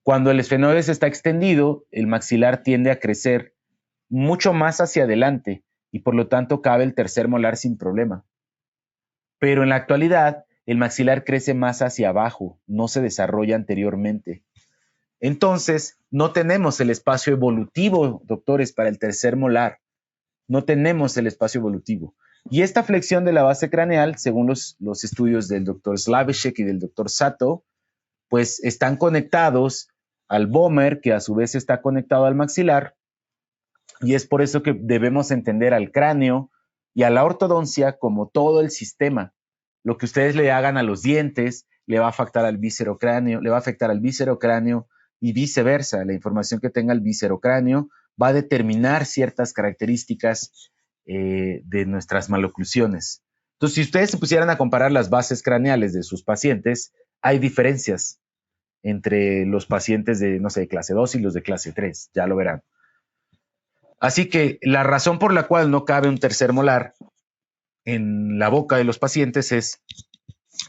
Cuando el esfenoides está extendido, el maxilar tiende a crecer mucho más hacia adelante y por lo tanto cabe el tercer molar sin problema. Pero en la actualidad, el maxilar crece más hacia abajo, no se desarrolla anteriormente. Entonces, no tenemos el espacio evolutivo, doctores, para el tercer molar. No tenemos el espacio evolutivo. Y esta flexión de la base craneal, según los estudios del doctor Slavicek y del doctor Sato, pues están conectados al vomer, que a su vez está conectado al maxilar, y es por eso que debemos entender al cráneo y a la ortodoncia como todo el sistema. Lo que ustedes le hagan a los dientes le va a afectar al viscerocráneo, le va a afectar al viscerocráneo y viceversa. La información que tenga el viscerocráneo va a determinar ciertas características de nuestras maloclusiones. Entonces, si ustedes se pusieran a comparar las bases craneales de sus pacientes, hay diferencias entre los pacientes de, no sé, de clase 2 y los de clase 3, ya lo verán. Así que la razón por la cual no cabe un tercer molar en la boca de los pacientes es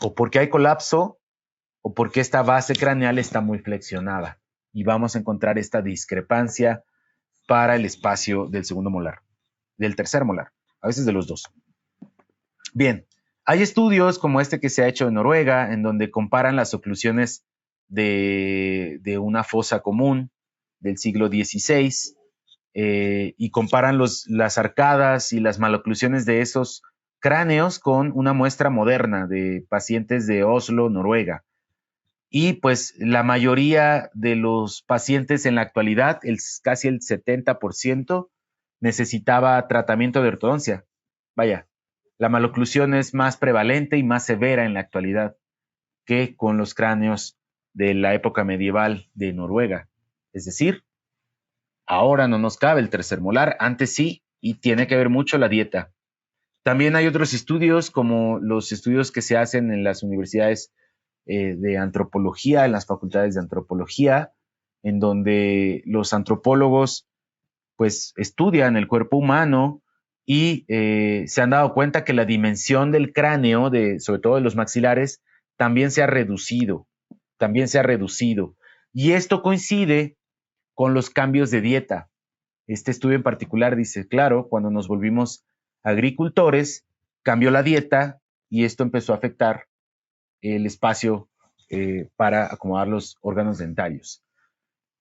o porque hay colapso o porque esta base craneal está muy flexionada y vamos a encontrar esta discrepancia para el espacio del segundo molar, del tercer molar, a veces de los dos. Bien, hay estudios como este que se ha hecho en Noruega, en donde comparan las oclusiones de una fosa común del siglo XVI y comparan las arcadas y las maloclusiones de esos cráneos con una muestra moderna de pacientes de Oslo, Noruega. Y pues la mayoría de los pacientes en la actualidad, casi el 70%, necesitaba tratamiento de ortodoncia. Vaya, la maloclusión es más prevalente y más severa en la actualidad que con los cráneos de la época medieval de Noruega. Es decir, ahora no nos cabe el tercer molar, antes sí, y tiene que ver mucho la dieta. También hay otros estudios, como los estudios que se hacen en las universidades de antropología, en las facultades de antropología, en donde los antropólogos pues estudian el cuerpo humano y se han dado cuenta que la dimensión del cráneo, sobre todo de los maxilares, también se ha reducido, también se ha reducido. Y esto coincide con los cambios de dieta. Este estudio en particular dice, claro, cuando nos volvimos agricultores, cambió la dieta y esto empezó a afectar el espacio para acomodar los órganos dentarios.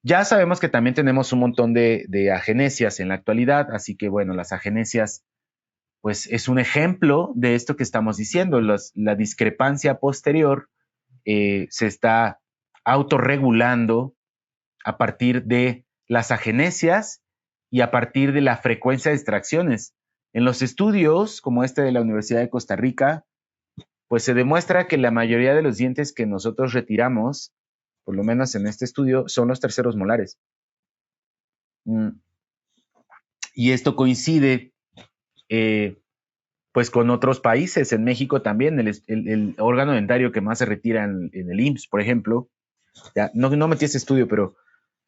Ya sabemos que también tenemos un montón de agenesias en la actualidad, así que bueno, las agenesias pues es un ejemplo de esto que estamos diciendo. La discrepancia posterior se está autorregulando a partir de las agenesias y a partir de la frecuencia de extracciones. En los estudios, como este de la Universidad de Costa Rica, pues se demuestra que la mayoría de los dientes que nosotros retiramos, por lo menos en este estudio, son los terceros molares. Y esto coincide pues con otros países. En México también el órgano dentario que más se retira en el IMSS, por ejemplo, ya, no metí ese estudio, pero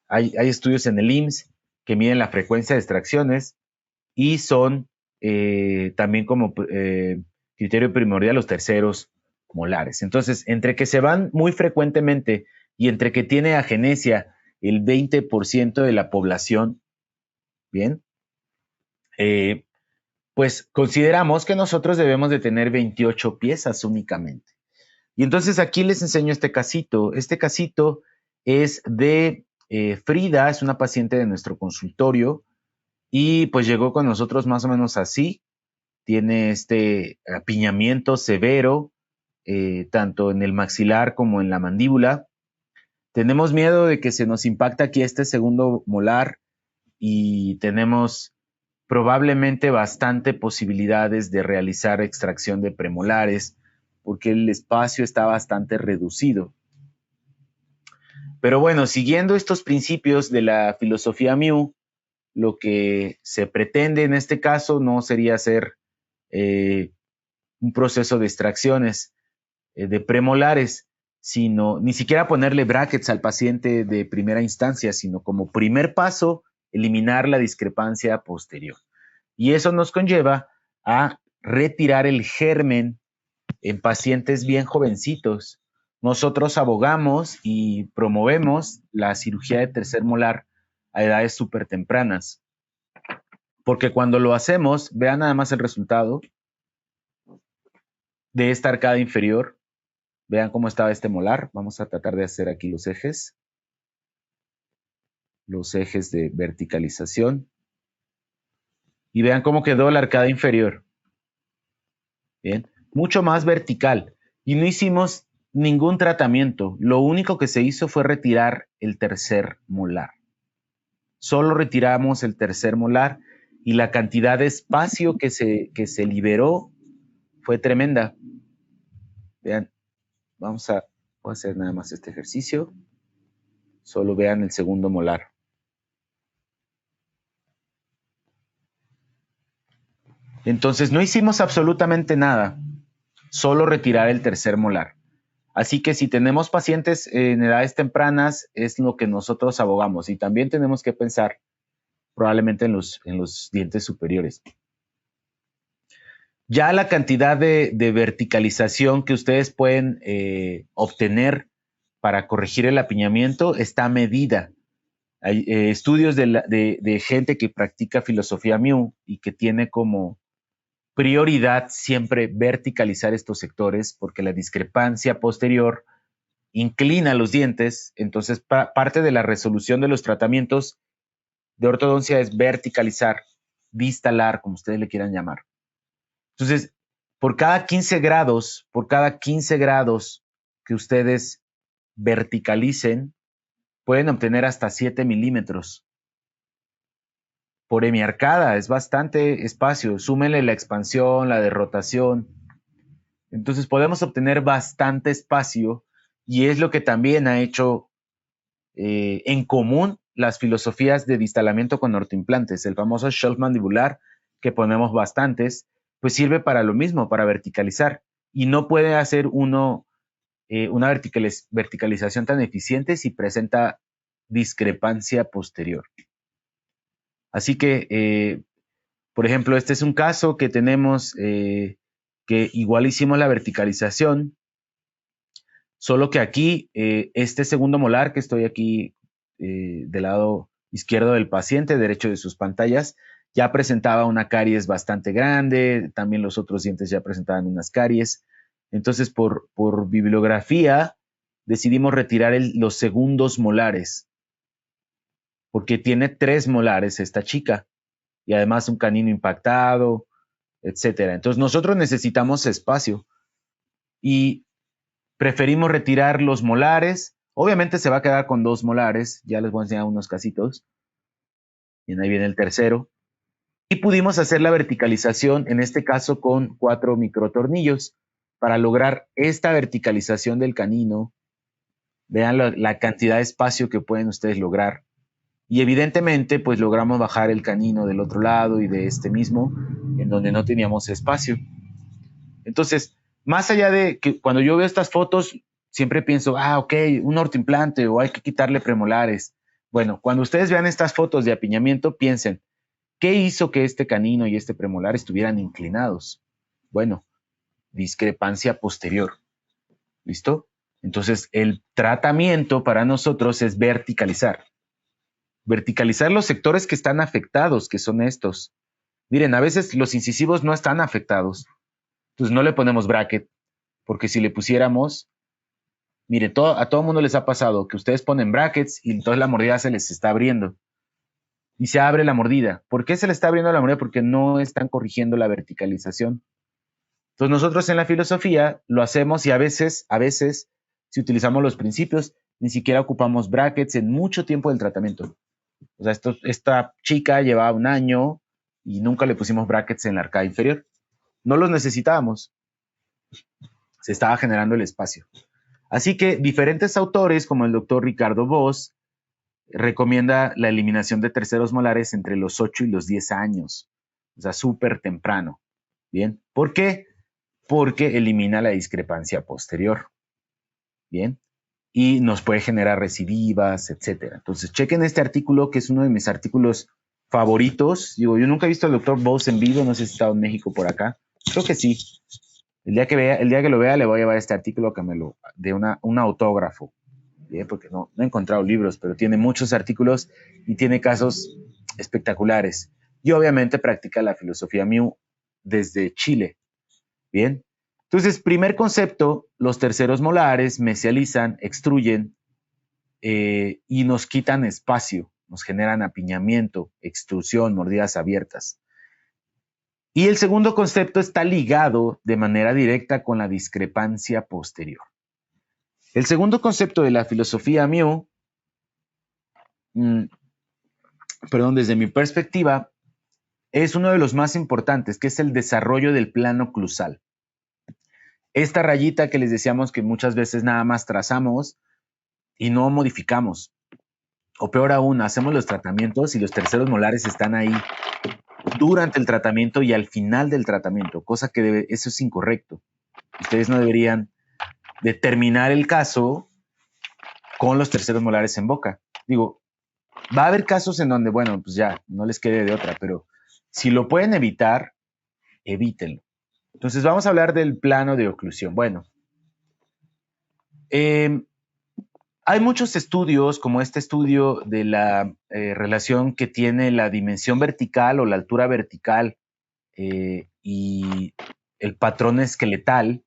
hay estudios en el IMSS que miden la frecuencia de extracciones y son también como criterio primordial los terceros molares. Entonces, entre que se van muy frecuentemente y entre que tiene agenesia el 20% de la población, bien, pues consideramos que nosotros debemos de tener 28 piezas únicamente. Y entonces aquí les enseño este casito. Este casito es de Frida, es una paciente de nuestro consultorio y pues llegó con nosotros más o menos así. Tiene este apiñamiento severo, tanto en el maxilar como en la mandíbula. Tenemos miedo de que se nos impacte aquí este segundo molar y tenemos probablemente bastante posibilidades de realizar extracción de premolares porque el espacio está bastante reducido. Pero bueno, siguiendo estos principios de la filosofía Miu, lo que se pretende en este caso no sería hacer un proceso de extracciones de premolares, sino ni siquiera ponerle brackets al paciente de primera instancia, sino como primer paso, eliminar la discrepancia posterior. Y eso nos conlleva a retirar el germen en pacientes bien jovencitos. Nosotros abogamos y promovemos la cirugía de tercer molar a edades súper tempranas, porque cuando lo hacemos, vean nada más el resultado de esta arcada inferior. Vean cómo estaba este molar. Vamos a tratar de hacer aquí los ejes de verticalización. Y vean cómo quedó la arcada inferior. Bien, mucho más vertical. Y no hicimos ningún tratamiento. Lo único que se hizo fue retirar el tercer molar. Solo retiramos el tercer molar y la cantidad de espacio que se liberó fue tremenda. Vean, voy a hacer nada más este ejercicio. Solo vean el segundo molar. Entonces no hicimos absolutamente nada, solo retirar el tercer molar. Así que si tenemos pacientes en edades tempranas, es lo que nosotros abogamos. Y también tenemos que pensar probablemente en los dientes superiores. Ya la cantidad de verticalización que ustedes pueden obtener para corregir el apiñamiento está medida. Hay estudios de gente que practica filosofía Miu y que tiene como prioridad siempre verticalizar estos sectores porque la discrepancia posterior inclina los dientes. Entonces, parte de la resolución de los tratamientos de ortodoncia es verticalizar, distalar, como ustedes le quieran llamar. Entonces, por cada 15 grados que ustedes verticalicen, pueden obtener hasta 7 milímetros por hemiarcada. Es bastante espacio. Súmenle la expansión, la de rotación. Entonces podemos obtener bastante espacio y es lo que también ha hecho en común las filosofías de distalamiento con ortoimplantes. El famoso shelf mandibular, que ponemos bastantes, pues sirve para lo mismo, para verticalizar. Y no puede hacer uno una verticalización tan eficiente si presenta discrepancia posterior. Así que, por ejemplo, este es un caso que tenemos que igual hicimos la verticalización, solo que aquí, este segundo molar que estoy aquí del lado izquierdo del paciente, derecho de sus pantallas, ya presentaba una caries bastante grande, también los otros dientes ya presentaban unas caries. Entonces, por bibliografía, decidimos retirar los segundos molares, porque tiene 3 molares esta chica, y además un canino impactado, etcétera. Entonces, nosotros necesitamos espacio y preferimos retirar los molares. Obviamente se va a quedar con 2 molares, ya les voy a enseñar unos casitos. Y ahí viene el tercero. Y pudimos hacer la verticalización, en este caso con 4 microtornillos, para lograr esta verticalización del canino. Vean la cantidad de espacio que pueden ustedes lograr. Y evidentemente, pues logramos bajar el canino del otro lado y de este mismo, en donde no teníamos espacio. Entonces, más allá de que cuando yo veo estas fotos, siempre pienso, ok, un ortoimplante o hay que quitarle premolares. Bueno, cuando ustedes vean estas fotos de apiñamiento, piensen, ¿qué hizo que este canino y este premolar estuvieran inclinados? Bueno, discrepancia posterior. ¿Listo? Entonces, el tratamiento para nosotros es verticalizar. Verticalizar los sectores que están afectados, que son estos. Miren, a veces los incisivos no están afectados. Entonces no le ponemos bracket, porque si le pusiéramos, mire, a todo mundo les ha pasado que ustedes ponen brackets y entonces la mordida se les está abriendo. Y se abre la mordida. ¿Por qué se le está abriendo la mordida? Porque no están corrigiendo la verticalización. Entonces nosotros en la filosofía lo hacemos y a veces, si utilizamos los principios, ni siquiera ocupamos brackets en mucho tiempo del tratamiento. O sea, esta chica llevaba 1 año y nunca le pusimos brackets en la arcada inferior. No los necesitábamos. Se estaba generando el espacio. Así que diferentes autores, como el doctor Ricardo Bosch, recomienda la eliminación de terceros molares entre los 8 y los 10 años. O sea, súper temprano. ¿Bien? ¿Por qué? Porque elimina la discrepancia posterior. ¿Bien? Y nos puede generar recidivas, etcétera. Entonces, chequen este artículo, que es uno de mis artículos favoritos. Digo, yo nunca he visto al doctor Bosch en vivo, no sé si está en México por acá. Creo que sí. El día que lo vea, le voy a llevar este artículo que me lo de un autógrafo. ¿Bien? Porque no he encontrado libros, pero tiene muchos artículos y tiene casos espectaculares. Y obviamente practica la filosofía Miu desde Chile. Bien. Entonces, primer concepto, los terceros molares mesializan, extruyen y nos quitan espacio, nos generan apiñamiento, extrusión, mordidas abiertas. Y el segundo concepto está ligado de manera directa con la discrepancia posterior. El segundo concepto de la filosofía Miu, desde mi perspectiva, es uno de los más importantes, que es el desarrollo del plano oclusal. Esta rayita que les decíamos que muchas veces nada más trazamos y no modificamos. O peor aún, hacemos los tratamientos y los terceros molares están ahí durante el tratamiento y al final del tratamiento, cosa que eso es incorrecto. Ustedes no deberían determinar el caso con los terceros molares en boca. Digo, va a haber casos en donde, bueno, pues ya, no les quede de otra, pero si lo pueden evitar, evítenlo. Entonces vamos a hablar del plano de oclusión. Bueno, hay muchos estudios, como este estudio de la relación que tiene la dimensión vertical o la altura vertical y el patrón esqueletal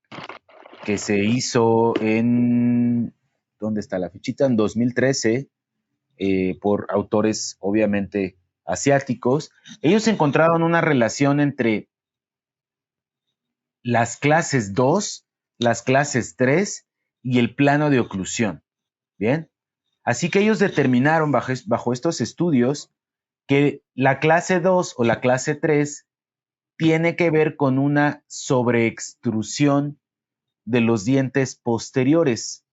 que se hizo en, ¿dónde está la fichita? En 2013, por autores obviamente asiáticos. Ellos encontraron una relación entre las clases 2, las clases 3 y el plano de oclusión. Bien, así que ellos determinaron bajo estos estudios que la clase 2 o la clase 3 tiene que ver con una sobreextrusión de los dientes posteriores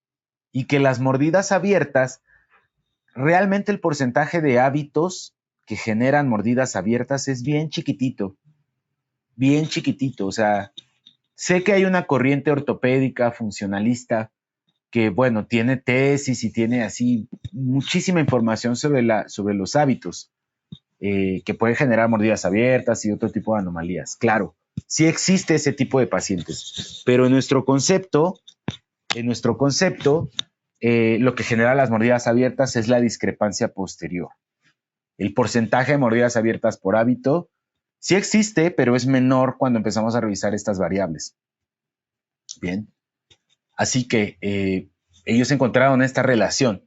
y que las mordidas abiertas, realmente el porcentaje de hábitos que generan mordidas abiertas es bien chiquitito, o sea, sé que hay una corriente ortopédica funcionalista que, bueno, tiene tesis y tiene así muchísima información sobre los hábitos que pueden generar mordidas abiertas y otro tipo de anomalías. Claro, sí existe ese tipo de pacientes, pero en nuestro concepto, lo que genera las mordidas abiertas es la discrepancia posterior. El porcentaje de mordidas abiertas por hábito sí existe, pero es menor cuando empezamos a revisar estas variables. Bien, así que ellos encontraron esta relación.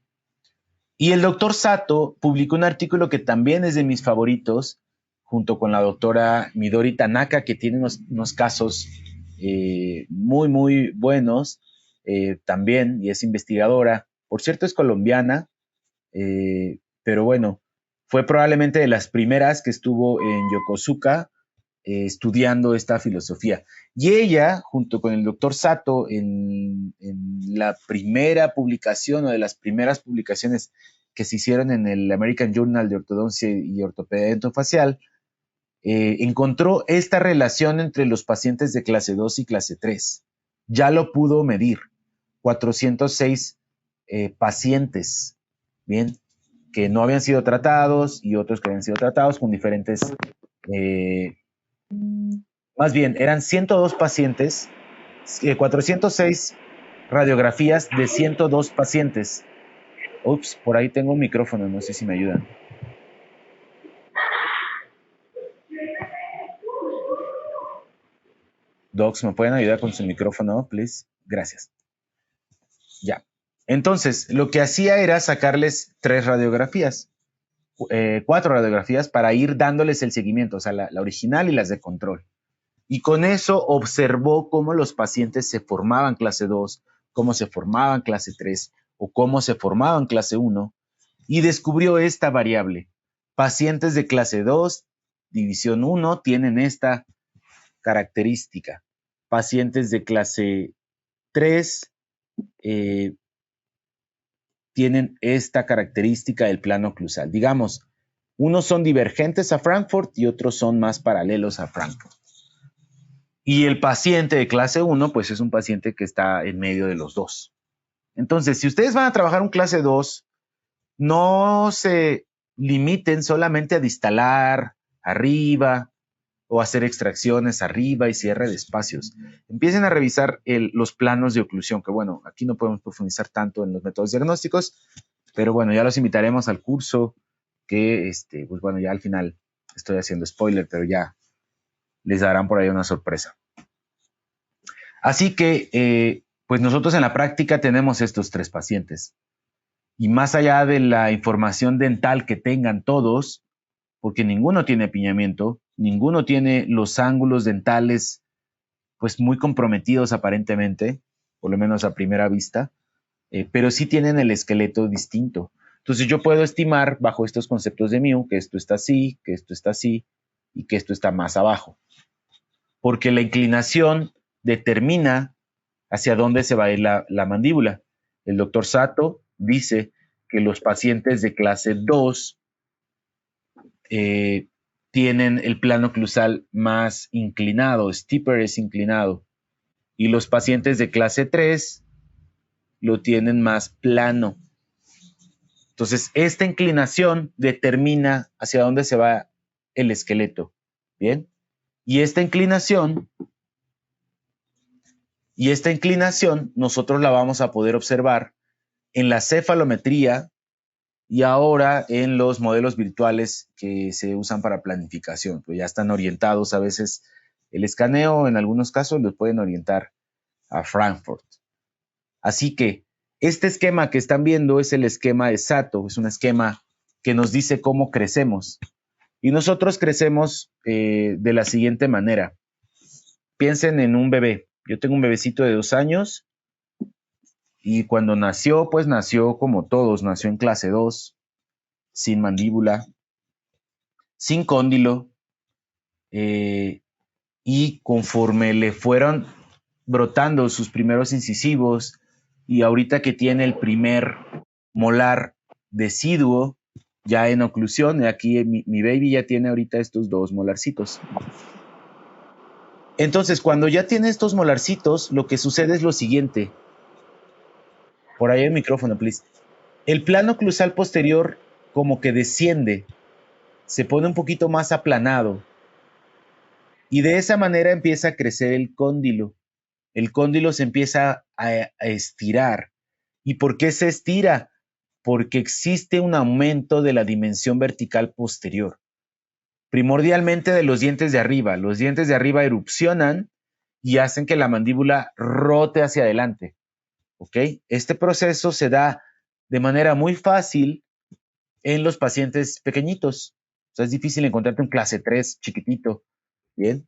Y el doctor Sato publicó un artículo que también es de mis favoritos, junto con la doctora Midori Tanaka, que tiene unos casos muy, muy buenos también, y es investigadora. Por cierto, es colombiana, pero bueno, fue probablemente de las primeras que estuvo en Yokosuka estudiando esta filosofía. Y ella, junto con el doctor Sato, en la primera publicación o de las primeras publicaciones que se hicieron en el American Journal de Ortodoncia y Ortopedia Dentofacial, encontró esta relación entre los pacientes de clase 2 y clase 3. Ya lo pudo medir. 406 pacientes, bien, que no habían sido tratados y otros que habían sido tratados con diferentes más bien, eran 102 pacientes, 406 radiografías de 102 pacientes. Ups, por ahí tengo un micrófono, no sé si me ayudan. Docs, ¿me pueden ayudar con su micrófono, please? Gracias. Ya. Entonces, lo que hacía era sacarles 3 radiografías, 4 radiografías para ir dándoles el seguimiento, o sea, la original y las de control. Y con eso observó cómo los pacientes se formaban clase 2, cómo se formaban clase 3 o cómo se formaban clase 1 y descubrió esta variable. Pacientes de clase 2, división 1, tienen esta característica. Pacientes de clase 3 tienen esta característica del plano oclusal. Digamos, unos son divergentes a Frankfurt y otros son más paralelos a Frankfurt. Y el paciente de clase 1, pues es un paciente que está en medio de los dos. Entonces, si ustedes van a trabajar un clase 2, no se limiten solamente a distalar arriba o hacer extracciones arriba y cierre de espacios. Empiecen a revisar los planos de oclusión, que bueno, aquí no podemos profundizar tanto en los métodos diagnósticos, pero bueno, ya los invitaremos al curso que, pues bueno, ya al final estoy haciendo spoiler, pero ya les darán por ahí una sorpresa. Así que, pues nosotros en la práctica tenemos estos 3 pacientes. Y más allá de la información dental que tengan todos, porque ninguno tiene apiñamiento, ninguno tiene los ángulos dentales pues muy comprometidos aparentemente, por lo menos a primera vista, pero sí tienen el esqueleto distinto. Entonces yo puedo estimar bajo estos conceptos de Mew que esto está así, que esto está así y que esto está más abajo. Porque la inclinación determina hacia dónde se va a ir la mandíbula. El doctor Sato dice que los pacientes de clase 2 tienen el plano oclusal más inclinado, steeper es inclinado, y los pacientes de clase 3 lo tienen más plano. Entonces, esta inclinación determina hacia dónde se va el esqueleto, ¿bien? Y esta inclinación nosotros la vamos a poder observar en la cefalometría y ahora en los modelos virtuales que se usan para planificación, pues ya están orientados a veces el escaneo, en algunos casos los pueden orientar a Frankfurt. Así que este esquema que están viendo es el esquema de Sato, es un esquema que nos dice cómo crecemos. Y nosotros crecemos de la siguiente manera. Piensen en un bebé. Yo tengo un bebecito de 2 años y cuando nació, pues nació como todos, nació en clase 2, sin mandíbula, sin cóndilo, y conforme le fueron brotando sus primeros incisivos y ahorita que tiene el primer molar deciduo ya en oclusión, aquí mi baby ya tiene ahorita estos 2 molarcitos. Entonces, cuando ya tiene estos molarcitos, lo que sucede es lo siguiente. Por ahí el micrófono, please. El plano oclusal posterior como que desciende, se pone un poquito más aplanado y de esa manera empieza a crecer el cóndilo. El cóndilo se empieza a estirar. ¿Y por qué se estira? Porque existe un aumento de la dimensión vertical posterior, primordialmente de los dientes de arriba. Los dientes de arriba erupcionan y hacen que la mandíbula rote hacia adelante. ¿Ok? Este proceso se da de manera muy fácil en los pacientes pequeñitos. O sea, es difícil encontrarte un clase 3 chiquitito. ¿Bien?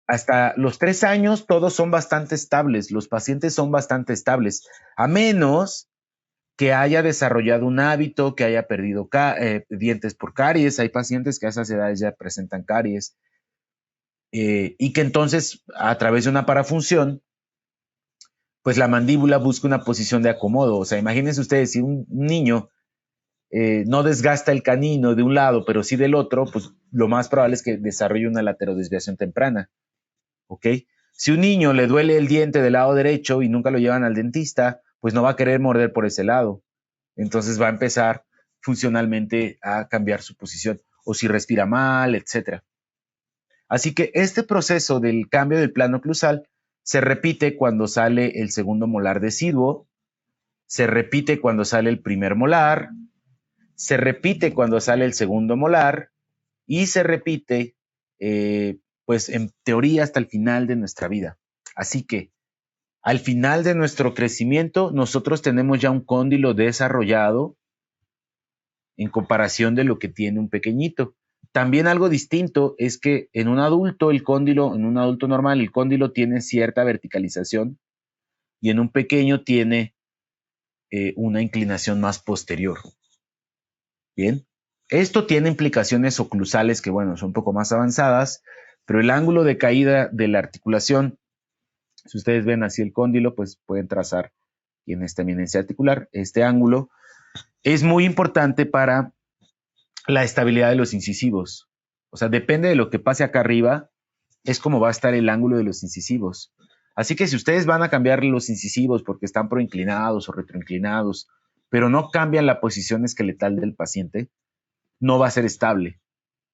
Hasta los 3 años todos son bastante estables, los pacientes son bastante estables, a menos que haya desarrollado un hábito, que haya perdido dientes por caries. Hay pacientes que a esas edades ya presentan caries y que entonces a través de una parafunción, pues la mandíbula busca una posición de acomodo. O sea, imagínense ustedes, si un niño no desgasta el canino de un lado, pero sí del otro, pues lo más probable es que desarrolle una laterodesviación temprana. ¿Ok? Si un niño le duele el diente del lado derecho y nunca lo llevan al dentista, pues no va a querer morder por ese lado. Entonces va a empezar funcionalmente a cambiar su posición o si respira mal, etc. Así que este proceso del cambio del plano oclusal se repite cuando sale el segundo molar deciduo, se repite cuando sale el primer molar, se repite cuando sale el segundo molar y se repite, pues en teoría, hasta el final de nuestra vida. Así que al final de nuestro crecimiento, nosotros tenemos ya un cóndilo desarrollado en comparación de lo que tiene un pequeñito. También algo distinto es que en un adulto, en un adulto normal, el cóndilo tiene cierta verticalización y en un pequeño tiene una inclinación más posterior. Bien, esto tiene implicaciones oclusales que, bueno, son un poco más avanzadas, pero el ángulo de caída de la articulación, si ustedes ven así el cóndilo, pues pueden trazar en esta eminencia articular. Este ángulo es muy importante para la estabilidad de los incisivos. O sea, depende de lo que pase acá arriba, es como va a estar el ángulo de los incisivos. Así que si ustedes van a cambiar los incisivos porque están proinclinados o retroinclinados, pero no cambian la posición esqueletal del paciente, no va a ser estable.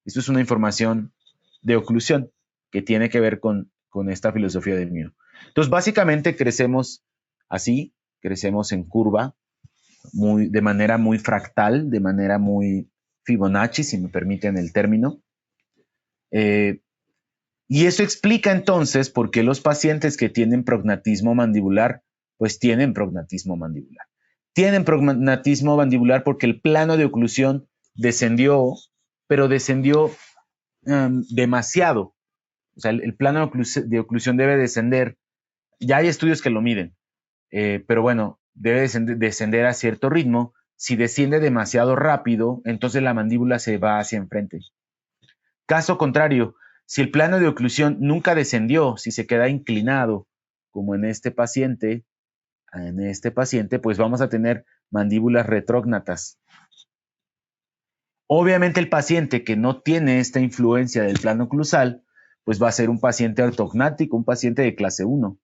Esto es una información de oclusión que tiene que ver con esta filosofía del mío. Entonces, básicamente crecemos así, crecemos en curva, de manera muy fractal, de manera muy Fibonacci, si me permiten el término. Y eso explica entonces por qué los pacientes que tienen prognatismo mandibular, pues tienen prognatismo mandibular. Tienen prognatismo mandibular porque el plano de oclusión descendió, pero descendió demasiado. O sea, el plano de oclusión debe descender. Ya hay estudios que lo miden, pero bueno, debe descender a cierto ritmo. Si desciende demasiado rápido, entonces la mandíbula se va hacia enfrente. Caso contrario, si el plano de oclusión nunca descendió, si se queda inclinado, como en este paciente, pues vamos a tener mandíbulas retrógnatas. Obviamente el paciente que no tiene esta influencia del plano oclusal, pues va a ser un paciente ortognático, un paciente de clase 1.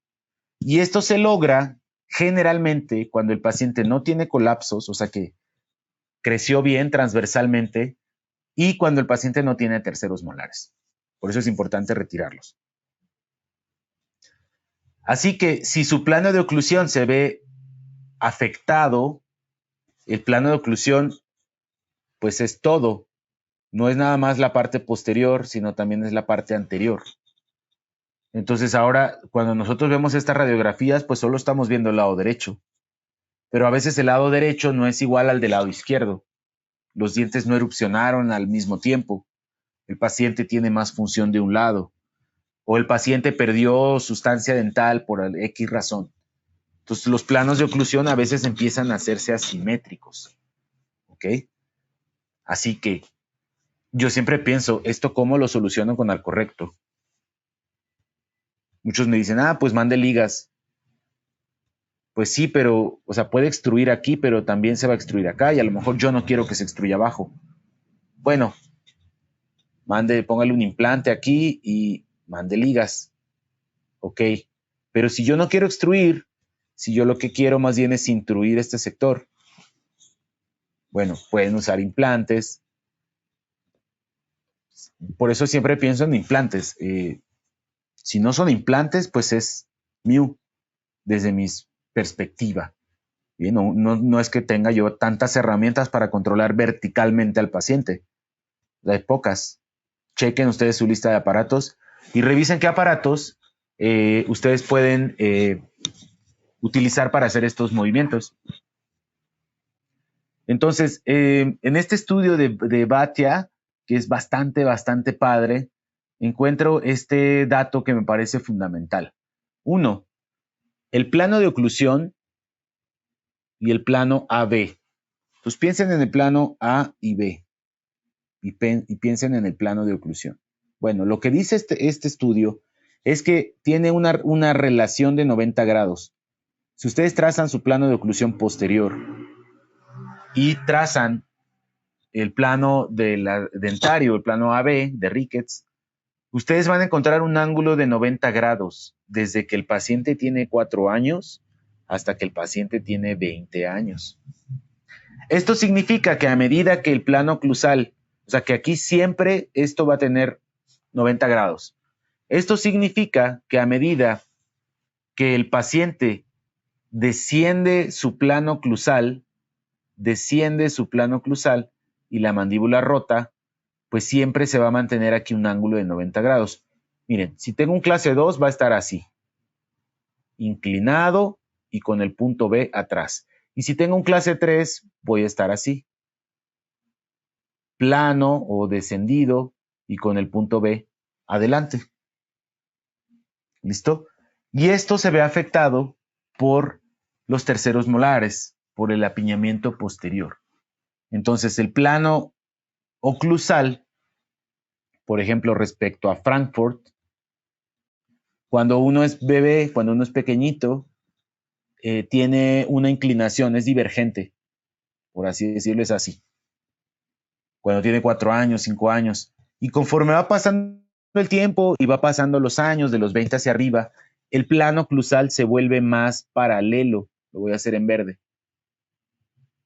Y esto se logra generalmente cuando el paciente no tiene colapsos, o sea que creció bien transversalmente, y cuando el paciente no tiene terceros molares. Por eso es importante retirarlos. Así que si su plano de oclusión se ve afectado, el plano de oclusión pues es todo. No es nada más la parte posterior, sino también es la parte anterior. Entonces ahora, cuando nosotros vemos estas radiografías, pues solo estamos viendo el lado derecho. Pero a veces el lado derecho no es igual al del lado izquierdo. Los dientes no erupcionaron al mismo tiempo. El paciente tiene más función de un lado. O el paciente perdió sustancia dental por X razón. Entonces los planos de oclusión a veces empiezan a hacerse asimétricos. ¿Ok? Así que yo siempre pienso, ¿esto cómo lo soluciono con Alcorrecto? Muchos me dicen, pues mande ligas. Pues sí, pero, o sea, puede extruir aquí, pero también se va a extruir acá y a lo mejor yo no quiero que se extruya abajo. Bueno, póngale un implante aquí y mande ligas. Ok, pero si yo no quiero extruir, si yo lo que quiero más bien es intruir este sector, bueno, pueden usar implantes. Por eso siempre pienso en implantes. Si no son implantes, pues es MIU, desde mi perspectiva. Bien, no es que tenga yo tantas herramientas para controlar verticalmente al paciente. Hay pocas. Chequen ustedes su lista de aparatos y revisen qué aparatos ustedes pueden utilizar para hacer estos movimientos. Entonces, en este estudio de Bhatia, que es bastante padre, encuentro este dato que me parece fundamental. 1, el plano de oclusión y el plano AB. Pues piensen en el plano A y B y piensen en el plano de oclusión. Bueno, lo que dice este estudio es que tiene una relación de 90 grados. Si ustedes trazan su plano de oclusión posterior y trazan el plano dentario, el plano AB de Ricketts, ustedes van a encontrar un ángulo de 90 grados desde que el paciente tiene 4 años hasta que el paciente tiene 20 años. Esto significa que a medida que el plano oclusal, o sea que aquí siempre esto va a tener 90 grados. Esto significa que a medida que el paciente desciende su plano oclusal y la mandíbula rota, pues siempre se va a mantener aquí un ángulo de 90 grados. Miren, si tengo un clase 2 va a estar así, inclinado y con el punto B atrás. Y si tengo un clase 3, voy a estar así, plano o descendido y con el punto B adelante. ¿Listo? Y esto se ve afectado por los terceros molares, por el apiñamiento posterior. Entonces, el plano oclusal, por ejemplo, respecto a Frankfurt, cuando uno es bebé, cuando uno es pequeñito, tiene una inclinación, es divergente, por así decirlo, es así. Cuando tiene 4 años, 5 años, y conforme va pasando el tiempo y va pasando los años, de los 20 hacia arriba, el plano oclusal se vuelve más paralelo, lo voy a hacer en verde.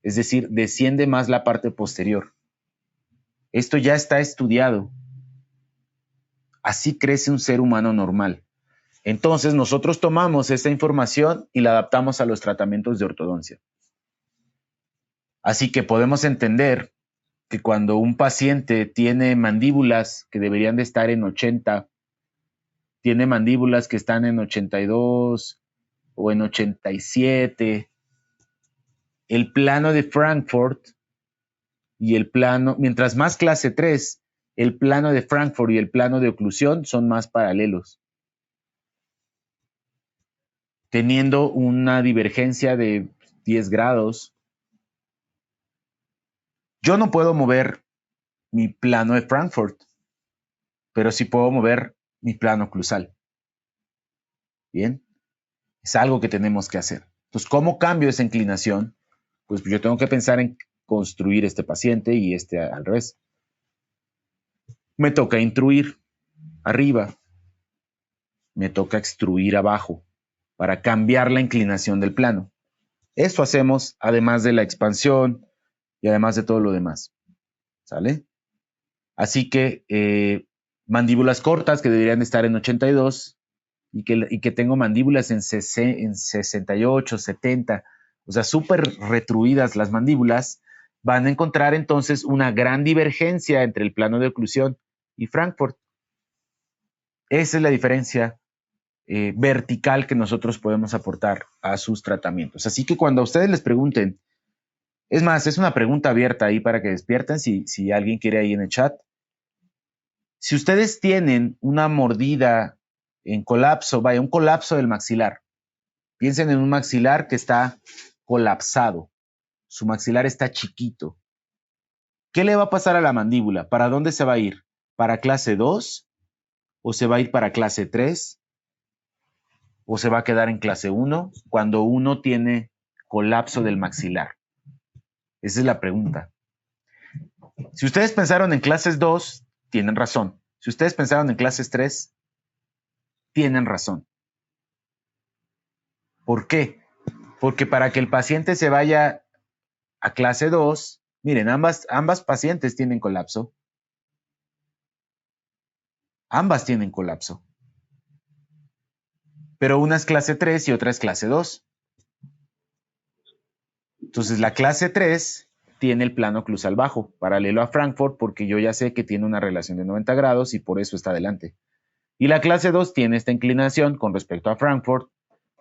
Es decir, desciende más la parte posterior. Esto ya está estudiado. Así crece un ser humano normal. Entonces nosotros tomamos esta información y la adaptamos a los tratamientos de ortodoncia. Así que podemos entender que cuando un paciente tiene mandíbulas que deberían de estar en 80, tiene mandíbulas que están en 82 o en 87, el plano de Frankfurt y el plano, mientras más clase 3, el plano de Frankfurt y el plano de oclusión son más paralelos, teniendo una divergencia de 10 grados. Yo no puedo mover mi plano de Frankfurt, pero sí puedo mover mi plano oclusal. Bien, es algo que tenemos que hacer. Entonces, ¿cómo cambio esa inclinación? Pues yo tengo que pensar en construir este paciente y este al revés. Me toca intruir arriba, me toca extruir abajo para cambiar la inclinación del plano. Esto hacemos además de la expansión y además de todo lo demás. ¿Sale? Así que mandíbulas cortas que deberían estar en 82 y que tengo mandíbulas en 68, 70, o sea, súper retruidas las mandíbulas, van a encontrar entonces una gran divergencia entre el plano de oclusión y Frankfurt. Esa es la diferencia vertical que nosotros podemos aportar a sus tratamientos. Así que cuando a ustedes les pregunten, es más, es una pregunta abierta ahí para que despierten si alguien quiere ahí en el chat. Si ustedes tienen una mordida en colapso, vaya, un colapso del maxilar, piensen en un maxilar que está colapsado, su maxilar está chiquito. ¿Qué le va a pasar a la mandíbula? ¿Para dónde se va a ir? ¿Para clase 2? ¿O se va a ir para clase 3? ¿O se va a quedar en clase 1 cuando uno tiene colapso del maxilar? Esa es la pregunta. Si ustedes pensaron en clases 2, tienen razón. Si ustedes pensaron en clases 3, tienen razón. ¿Por qué? Porque para que el paciente se vaya a clase 2, miren, ambas pacientes tienen colapso. Ambas tienen colapso. Pero una es clase 3 y otra es clase 2. Entonces, la clase 3 tiene el plano oclusal bajo, paralelo a Frankfurt, porque yo ya sé que tiene una relación de 90 grados y por eso está adelante. Y la clase 2 tiene esta inclinación con respecto a Frankfurt,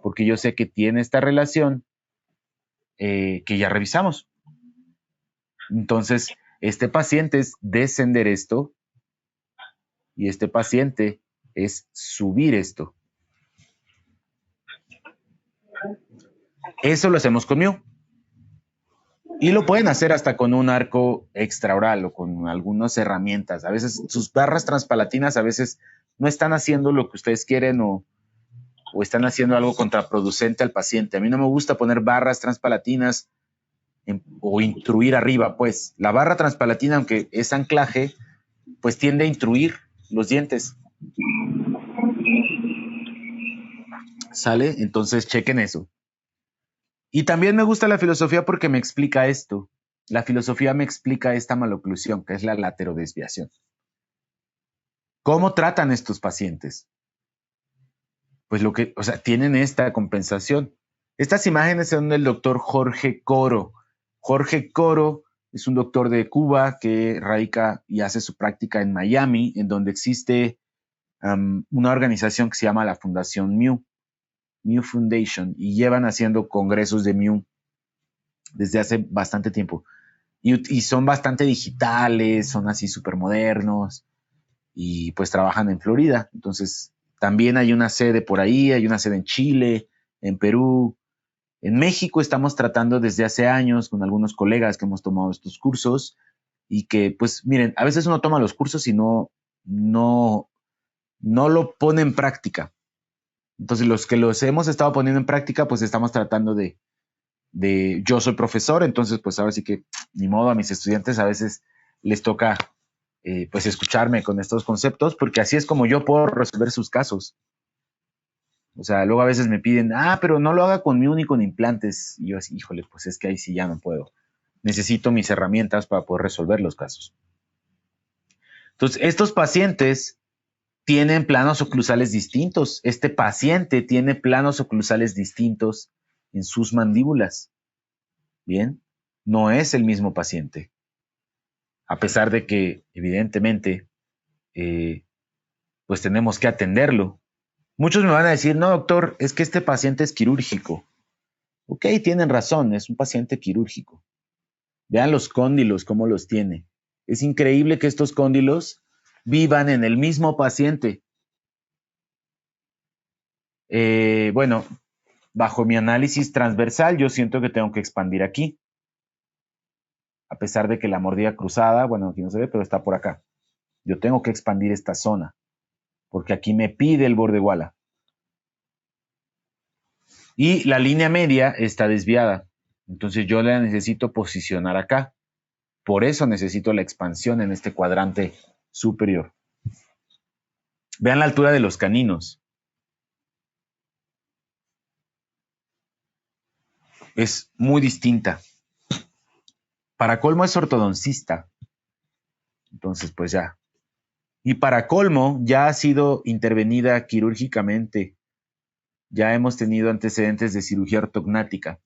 porque yo sé que tiene esta relación que ya revisamos. Entonces, este paciente es descender esto y este paciente es subir esto. Eso lo hacemos con Mew. Y lo pueden hacer hasta con un arco extraoral o con algunas herramientas. A veces sus barras transpalatinas a veces no están haciendo lo que ustedes quieren o están haciendo algo contraproducente al paciente. A mí no me gusta poner barras transpalatinas o intruir arriba, pues. La barra transpalatina, aunque es anclaje, pues tiende a intruir los dientes. ¿Sale? Entonces chequen eso. Y también me gusta la filosofía porque me explica esto. La filosofía me explica esta maloclusión, que es la laterodesviación. ¿Cómo tratan estos pacientes? pues o sea, tienen esta compensación. Estas imágenes son del doctor Jorge Coro. Jorge Coro es un doctor de Cuba que radica y hace su práctica en Miami, en donde existe una organización que se llama la Fundación Mew Foundation, y llevan haciendo congresos de Mew desde hace bastante tiempo. Y son bastante digitales, son así súper modernos, y pues trabajan en Florida. Entonces, también hay una sede por ahí, hay una sede en Chile, en Perú. En México estamos tratando desde hace años con algunos colegas que hemos tomado estos cursos y que, pues, miren, a veces uno toma los cursos y no lo pone en práctica. Entonces, los que los hemos estado poniendo en práctica, pues estamos tratando yo soy profesor, entonces, pues ahora sí que, ni modo, a mis estudiantes a veces les toca, pues, escucharme con estos conceptos, porque así es como yo puedo resolver sus casos. O sea, luego a veces me piden, pero no lo haga con Mew ni con implantes. Y yo así, híjole, pues es que ahí sí ya no puedo. Necesito mis herramientas para poder resolver los casos. Entonces, estos pacientes tienen planos oclusales distintos. Este paciente tiene planos oclusales distintos en sus mandíbulas. Bien, no es el mismo paciente. A pesar de que, evidentemente, pues tenemos que atenderlo. Muchos me van a decir, no, doctor, es que este paciente es quirúrgico. Ok, tienen razón, es un paciente quirúrgico. Vean los cóndilos, cómo los tiene. Es increíble que estos cóndilos vivan en el mismo paciente. Bueno, bajo mi análisis transversal, yo siento que tengo que expandir aquí. A pesar de que la mordida cruzada, bueno, aquí no se ve, pero está por acá. Yo tengo que expandir esta zona, porque aquí me pide el borde Walla. Y la línea media está desviada. Entonces yo la necesito posicionar acá. Por eso necesito la expansión en este cuadrante superior. Vean la altura de los caninos. Es muy distinta. Para colmo es ortodoncista. Entonces, pues ya. Y para colmo, ya ha sido intervenida quirúrgicamente. Ya hemos tenido antecedentes de cirugía ortognática.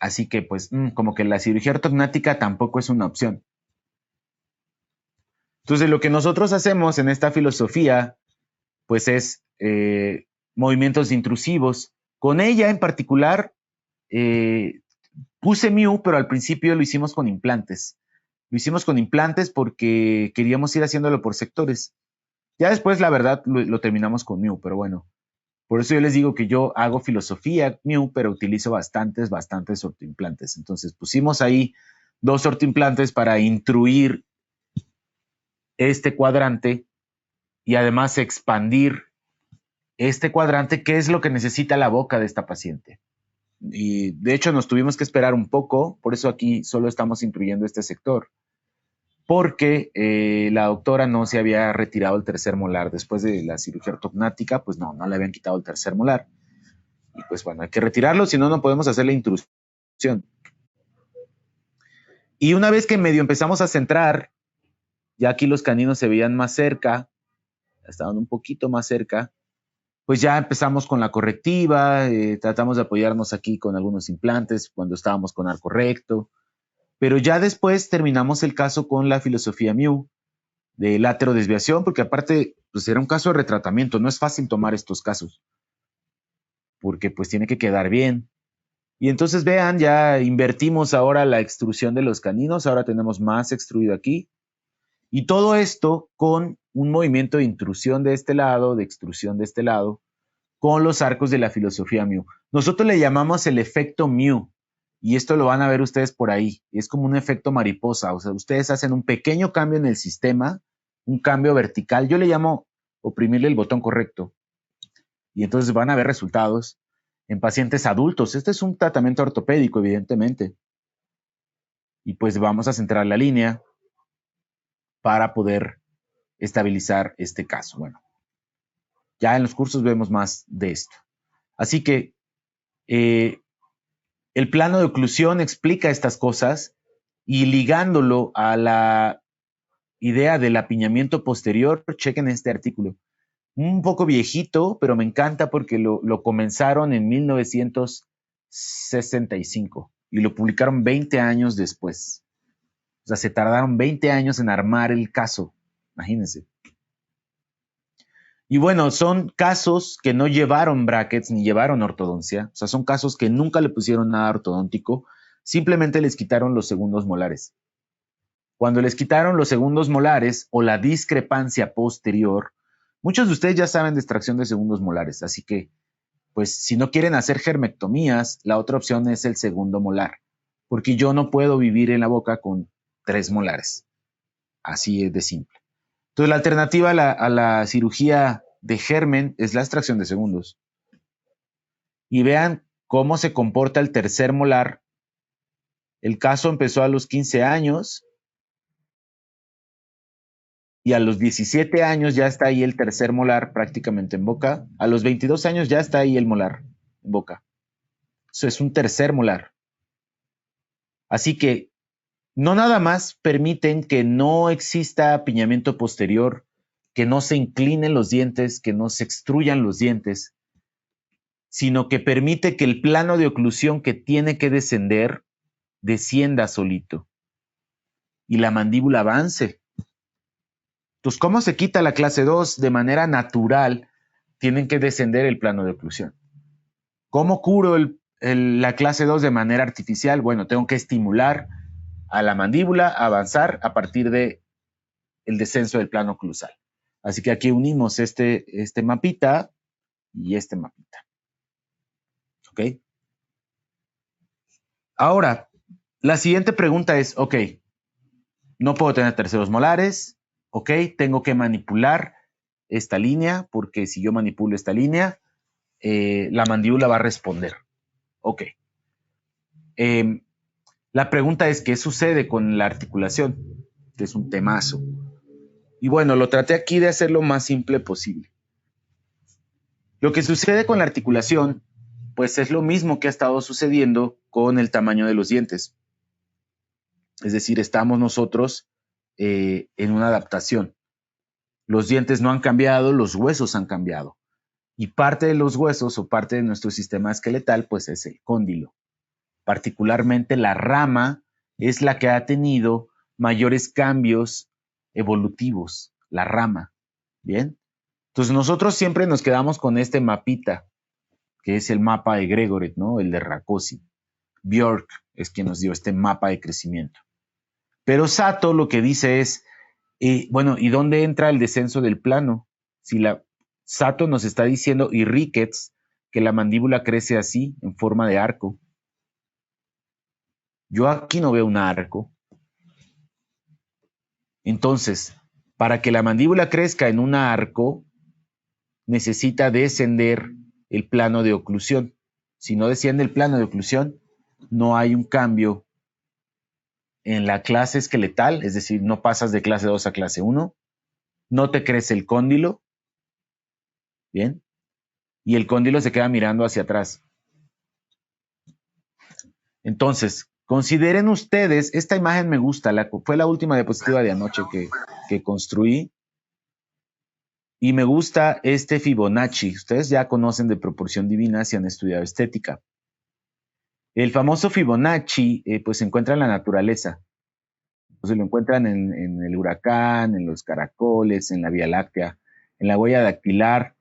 Así que, pues, como que la cirugía ortognática tampoco es una opción. Entonces, lo que nosotros hacemos en esta filosofía, pues es movimientos intrusivos. Con ella en particular, puse Mew, pero al principio lo hicimos con implantes. Lo hicimos con implantes porque queríamos ir haciéndolo por sectores. Ya después, la verdad, lo terminamos con Mew, pero bueno. Por eso yo les digo que yo hago filosofía Mew, pero utilizo bastantes ortoimplantes. Entonces pusimos ahí 2 ortoimplantes para intruir este cuadrante y además expandir este cuadrante, que es lo que necesita la boca de esta paciente. Y de hecho nos tuvimos que esperar un poco, por eso aquí solo estamos incluyendo este sector, porque la doctora no se había retirado el tercer molar después de la cirugía ortognática, pues no le habían quitado el tercer molar. Y pues bueno, hay que retirarlo, si no, no podemos hacer la intrusión. Y una vez que medio empezamos a centrar, ya aquí los caninos se veían más cerca, estaban un poquito más cerca, pues ya empezamos con la correctiva, tratamos de apoyarnos aquí con algunos implantes cuando estábamos con arco recto, pero ya después terminamos el caso con la filosofía Mew de laterodesviación, porque aparte pues era un caso de retratamiento, no es fácil tomar estos casos, porque pues tiene que quedar bien. Y entonces vean, ya invertimos ahora la extrusión de los caninos, ahora tenemos más extruido aquí, y todo esto con un movimiento de intrusión de este lado, de extrusión de este lado, con los arcos de la filosofía Mew. Nosotros le llamamos el efecto Mew, y esto lo van a ver ustedes por ahí. Es como un efecto mariposa, o sea, ustedes hacen un pequeño cambio en el sistema, un cambio vertical. Yo le llamo oprimirle el botón correcto, y entonces van a ver resultados en pacientes adultos. Este es un tratamiento ortopédico, evidentemente, y pues vamos a centrar la línea para poder estabilizar este caso. Bueno, ya en los cursos vemos más de esto. Así que el plano de oclusión explica estas cosas y ligándolo a la idea del apiñamiento posterior, chequen este artículo. un poco viejito, pero me encanta porque lo comenzaron en 1965 y lo publicaron 20 años después. O sea, se tardaron 20 años en armar el caso, imagínense. Y bueno, son casos que no llevaron brackets ni llevaron ortodoncia, o sea, son casos que nunca le pusieron nada ortodóntico, simplemente les quitaron los segundos molares. Cuando les quitaron los segundos molares o la discrepancia posterior, muchos de ustedes ya saben de extracción de segundos molares, así que, pues, si no quieren hacer germectomías, la otra opción es el segundo molar, porque yo no puedo vivir en la boca con 3 molares. Así es de simple. Entonces, la alternativa a la cirugía de germen es la extracción de segundos. Y vean cómo se comporta el tercer molar. El caso empezó a los 15 años y a los 17 años ya está ahí el tercer molar prácticamente en boca. A los 22 años ya está ahí el molar en boca. Eso es un tercer molar. Así que no nada más permiten que no exista apiñamiento posterior, que no se inclinen los dientes, que no se extruyan los dientes, sino que permite que el plano de oclusión que tiene que descender descienda solito y la mandíbula avance. Entonces, ¿cómo se quita la clase 2? De manera natural, tienen que descender el plano de oclusión. ¿Cómo curo la clase 2 de manera artificial? Bueno, tengo que estimular a la mandíbula a avanzar a partir de el descenso del plano oclusal. Así que aquí unimos este mapita y este mapita. ¿Ok? Ahora, la siguiente pregunta es, ok, no puedo tener terceros molares, ok, tengo que manipular esta línea, porque si yo manipulo esta línea, la mandíbula va a responder. Ok. La pregunta es, ¿qué sucede con la articulación? Que es un temazo. Y bueno, lo traté aquí de hacer lo más simple posible. Lo que sucede con la articulación, pues es lo mismo que ha estado sucediendo con el tamaño de los dientes. Es decir, estamos nosotros en una adaptación. Los dientes no han cambiado, los huesos han cambiado. Y parte de los huesos o parte de nuestro sistema esqueletal, pues es el cóndilo. Particularmente la rama es la que ha tenido mayores cambios evolutivos, la rama. ¿Bien? Entonces nosotros siempre nos quedamos con este mapita, que es el mapa de Gregoret, ¿no? El de Rákóczi. Björk es quien nos dio este mapa de crecimiento. Pero Sato lo que dice es, bueno, ¿y dónde entra el descenso del plano? Si Sato nos está diciendo, y Ricketts, que la mandíbula crece así, en forma de arco. Yo aquí no veo un arco. Entonces, para que la mandíbula crezca en un arco, necesita descender el plano de oclusión. Si no desciende el plano de oclusión, no hay un cambio en la clase esqueletal, es decir, no pasas de clase 2 a clase 1, no te crece el cóndilo, ¿bien? Y el cóndilo se queda mirando hacia atrás. Entonces, consideren ustedes, esta imagen me gusta, fue la última diapositiva de anoche que construí, y me gusta este Fibonacci. Ustedes ya conocen de proporción divina si han estudiado estética. El famoso Fibonacci, pues se encuentra en la naturaleza. Pues lo encuentran en el huracán, en los caracoles, en la Vía Láctea, en la huella dactilar,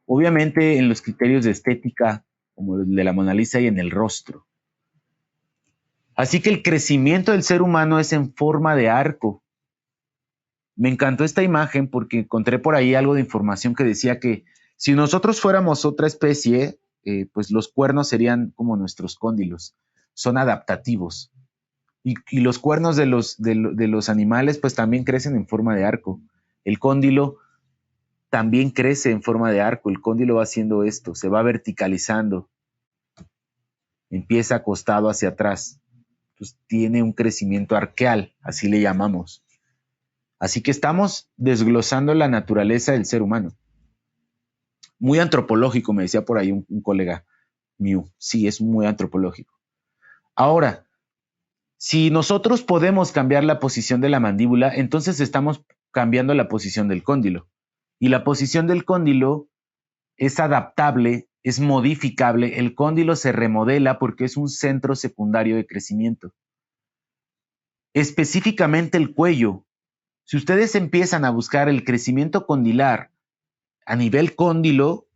obviamente en los criterios de estética, como el de la Mona Lisa y en el rostro. Así que el crecimiento del ser humano es en forma de arco. Me encantó esta imagen porque encontré por ahí algo de información que decía que si nosotros fuéramos otra especie, pues los cuernos serían como nuestros cóndilos, son adaptativos. Y los cuernos de los animales pues también crecen en forma de arco. El cóndilo también crece en forma de arco, el cóndilo va haciendo esto, se va verticalizando, empieza acostado hacia atrás. Pues tiene un crecimiento arqueal, así le llamamos. Así que estamos desglosando la naturaleza del ser humano. Muy antropológico, me decía por ahí un colega mío. Sí, es muy antropológico. Ahora, si nosotros podemos cambiar la posición de la mandíbula, entonces estamos cambiando la posición del cóndilo. Y la posición del cóndilo es adaptable, es modificable. El cóndilo se remodela porque es un centro secundario de crecimiento. Específicamente el cuello. Si ustedes empiezan a buscar el crecimiento condilar a nivel cóndilo,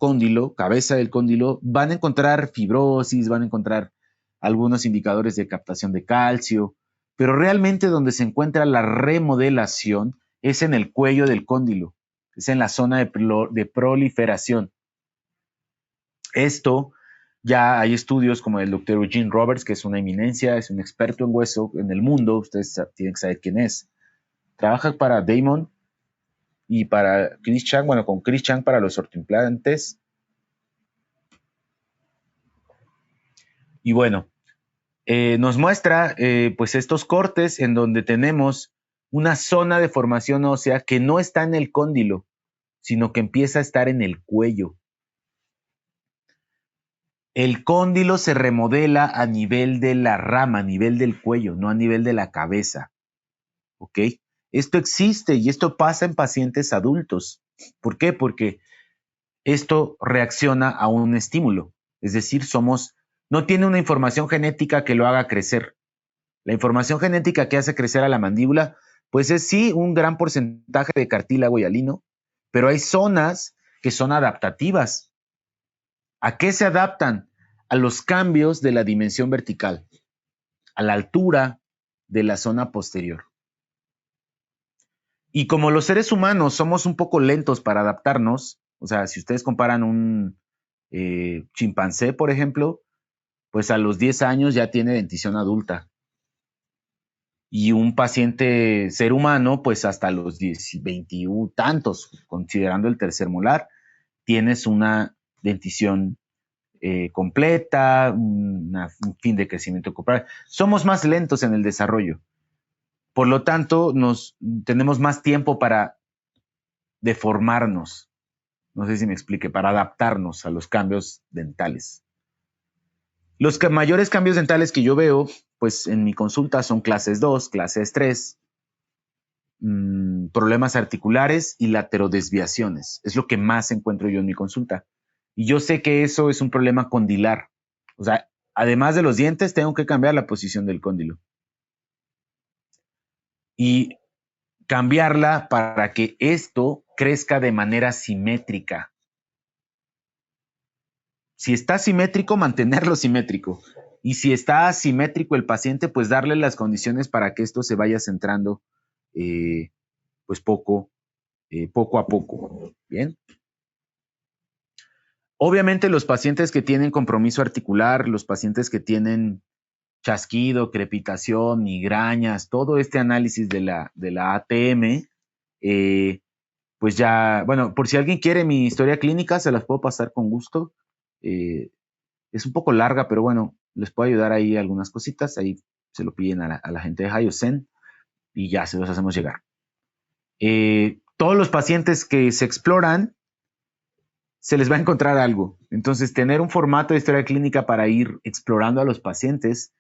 cabeza del cóndilo, van a encontrar fibrosis, van a encontrar algunos indicadores de captación de calcio, pero realmente donde se encuentra la remodelación es en el cuello del cóndilo, es en la zona de proliferación. Esto ya hay estudios como el doctor Eugene Roberts, que es una eminencia, es un experto en hueso en el mundo, ustedes tienen que saber quién es. Trabaja para Damon y para Chris Chang, bueno, con Chris Chang para los ortoimplantes. Y bueno, nos muestra pues estos cortes en donde tenemos una zona de formación ósea que no está en el cóndilo, sino que empieza a estar en el cuello. El cóndilo se remodela a nivel de la rama, a nivel del cuello, no a nivel de la cabeza. ¿Ok? Esto existe y esto pasa en pacientes adultos. ¿Por qué? Porque esto reacciona a un estímulo. Es decir, no tiene una información genética que lo haga crecer. La información genética que hace crecer a la mandíbula, pues es sí un gran porcentaje de cartílago y hialino, pero hay zonas que son adaptativas. ¿A qué se adaptan? A los cambios de la dimensión vertical, a la altura de la zona posterior. Y como los seres humanos somos un poco lentos para adaptarnos, o sea, si ustedes comparan un chimpancé, por ejemplo, pues a los 10 años ya tiene dentición adulta. Y un paciente ser humano, pues hasta los 10, 20 y tantos, considerando el tercer molar, tienes una dentición completa, un fin de crecimiento corporal. Somos más lentos en el desarrollo. Por lo tanto, tenemos más tiempo para deformarnos. No sé si me explique, para adaptarnos a los cambios dentales. Los mayores cambios dentales que yo veo, pues en mi consulta son clases 2, clases 3, problemas articulares y laterodesviaciones. Es lo que más encuentro yo en mi consulta. Y yo sé que eso es un problema condilar. O sea, además de los dientes, tengo que cambiar la posición del cóndilo. Y cambiarla para que esto crezca de manera simétrica. Si está simétrico, mantenerlo simétrico. Y si está asimétrico el paciente, pues darle las condiciones para que esto se vaya centrando pues poco a poco. Bien. Obviamente los pacientes que tienen compromiso articular, los pacientes que tienen chasquido, crepitación, migrañas, todo este análisis de la ATM, pues ya, bueno, por si alguien quiere mi historia clínica, se las puedo pasar con gusto. Es un poco larga, pero bueno, les puedo ayudar ahí algunas cositas. Ahí se lo piden a la gente de Hayosen y ya se los hacemos llegar. Todos los pacientes que se exploran, se les va a encontrar algo. Entonces, tener un formato de historia clínica para ir explorando a los pacientes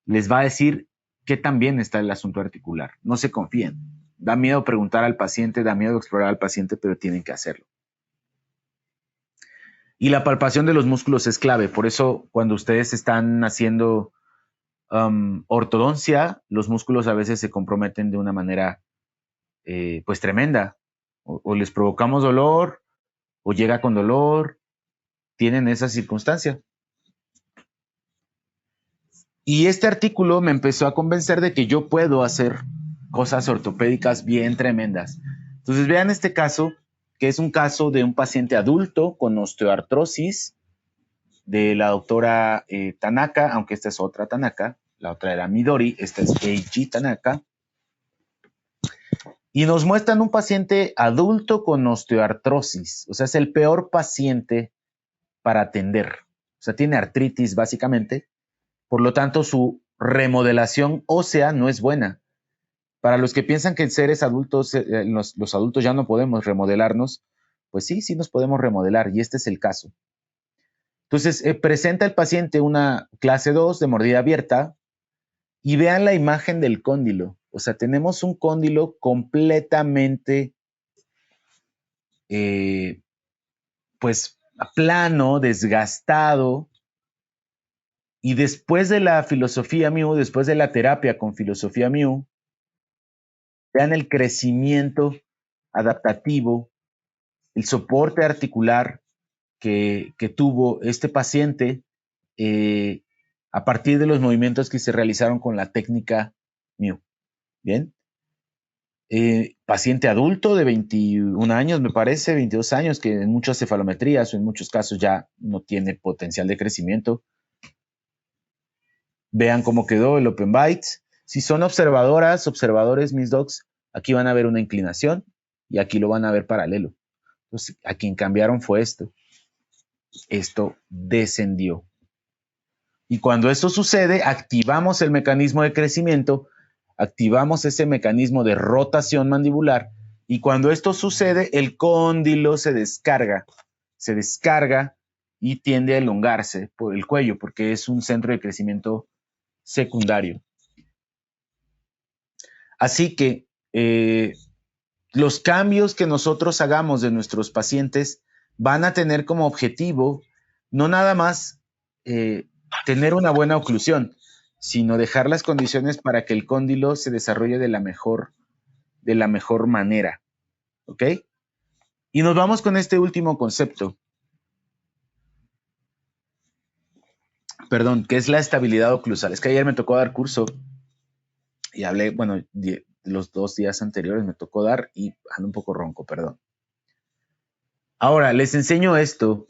les va a decir qué tan bien está el asunto articular. No se confíen. Da miedo preguntar al paciente, da miedo explorar al paciente, pero tienen que hacerlo. Y la palpación de los músculos es clave. Por eso, cuando ustedes están haciendo ortodoncia, los músculos a veces se comprometen de una manera pues tremenda. O les provocamos dolor, o llega con dolor, tienen esa circunstancia. Y este artículo me empezó a convencer de que yo puedo hacer cosas ortopédicas bien tremendas. Entonces vean este caso, que es un caso de un paciente adulto con osteoartrosis de la doctora Tanaka, aunque esta es otra Tanaka, la otra era Midori, esta es Eiji Tanaka. Y nos muestran un paciente adulto con osteoartrosis, o sea, es el peor paciente para atender. O sea, tiene artritis básicamente, por lo tanto su remodelación ósea no es buena. Para los que piensan que en seres adultos, los adultos ya no podemos remodelarnos, pues sí, sí nos podemos remodelar y este es el caso. Entonces, presenta el paciente una clase 2 de mordida abierta y vean la imagen del cóndilo. O sea, tenemos un cóndilo completamente pues plano, desgastado, y después de la filosofía Miu, después de la terapia con filosofía Miu, vean el crecimiento adaptativo, el soporte articular que tuvo este paciente eh, a partir de los movimientos que se realizaron con la técnica Miu. Bien. Paciente adulto de 21 años, me parece, 22 años, que en muchas cefalometrías o en muchos casos ya no tiene potencial de crecimiento. Vean cómo quedó el Open Bites. Si son observadoras, observadores, mis docs, aquí van a ver una inclinación y aquí lo van a ver paralelo. Entonces, a quien cambiaron fue esto. Esto descendió. Y cuando esto sucede, activamos el mecanismo de crecimiento, activamos ese mecanismo de rotación mandibular, y cuando esto sucede, el cóndilo se descarga y tiende a elongarse por el cuello, porque es un centro de crecimiento secundario. Así que los cambios que nosotros hagamos de nuestros pacientes van a tener como objetivo no nada más tener una buena oclusión, sino dejar las condiciones para que el cóndilo se desarrolle de la mejor manera. ¿Ok? Y nos vamos con este último concepto, perdón, que es la estabilidad oclusal. Es que ayer me tocó dar curso y hablé, bueno, los 2 días anteriores me tocó dar y ando un poco ronco, perdón. Ahora, les enseño esto.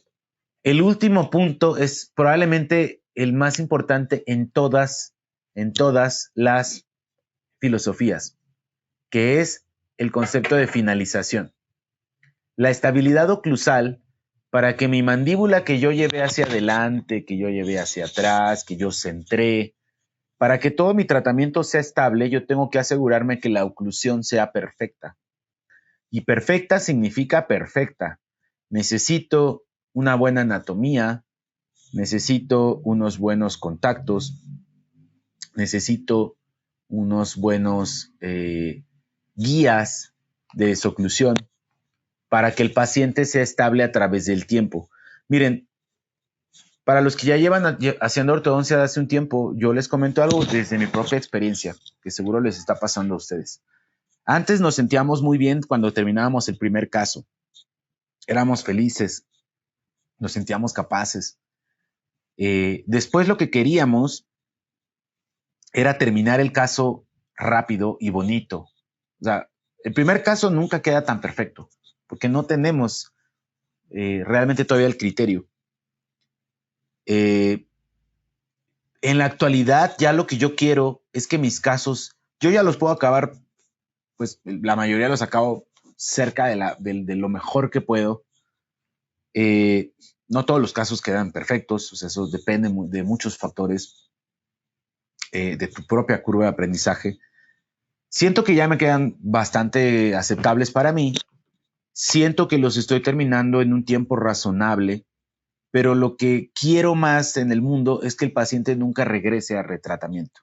El último punto es probablemente el más importante en todas las filosofías, que es el concepto de finalización. La estabilidad oclusal, para que mi mandíbula que yo llevé hacia adelante, que yo llevé hacia atrás, que yo centré, para que todo mi tratamiento sea estable, yo tengo que asegurarme que la oclusión sea perfecta. Y perfecta significa perfecta. Necesito una buena anatomía, necesito unos buenos contactos, necesito unos buenos guías de desoclusión para que el paciente sea estable a través del tiempo. Miren, para los que ya llevan haciendo ortodoncia hace un tiempo, yo les comento algo desde mi propia experiencia, que seguro les está pasando a ustedes. Antes nos sentíamos muy bien cuando terminábamos el primer caso. Éramos felices, nos sentíamos capaces. Después lo que queríamos era terminar el caso rápido y bonito. O sea, el primer caso nunca queda tan perfecto, porque no tenemos realmente todavía el criterio. En la actualidad, ya lo que yo quiero es que mis casos, yo ya los puedo acabar, pues la mayoría los acabo cerca de lo mejor que puedo. No todos los casos quedan perfectos, o sea, eso depende de muchos factores, de tu propia curva de aprendizaje. Siento que ya me quedan bastante aceptables para mí. Siento que los estoy terminando en un tiempo razonable, pero lo que quiero más en el mundo es que el paciente nunca regrese a retratamiento.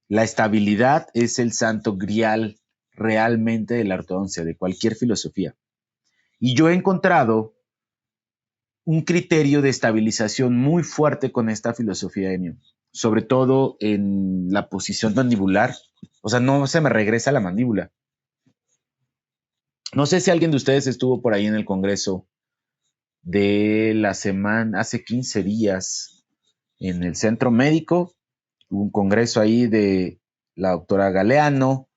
La estabilidad es el santo grial realmente de la ortodoncia, de cualquier filosofía. Y yo he encontrado un criterio de estabilización muy fuerte con esta filosofía de Miu, sobre todo en la posición mandibular. O sea, no se me regresa la mandíbula. No sé si alguien de ustedes estuvo por ahí en el congreso de la semana, hace 15 días, en el centro médico, hubo un congreso ahí de la doctora Galeano,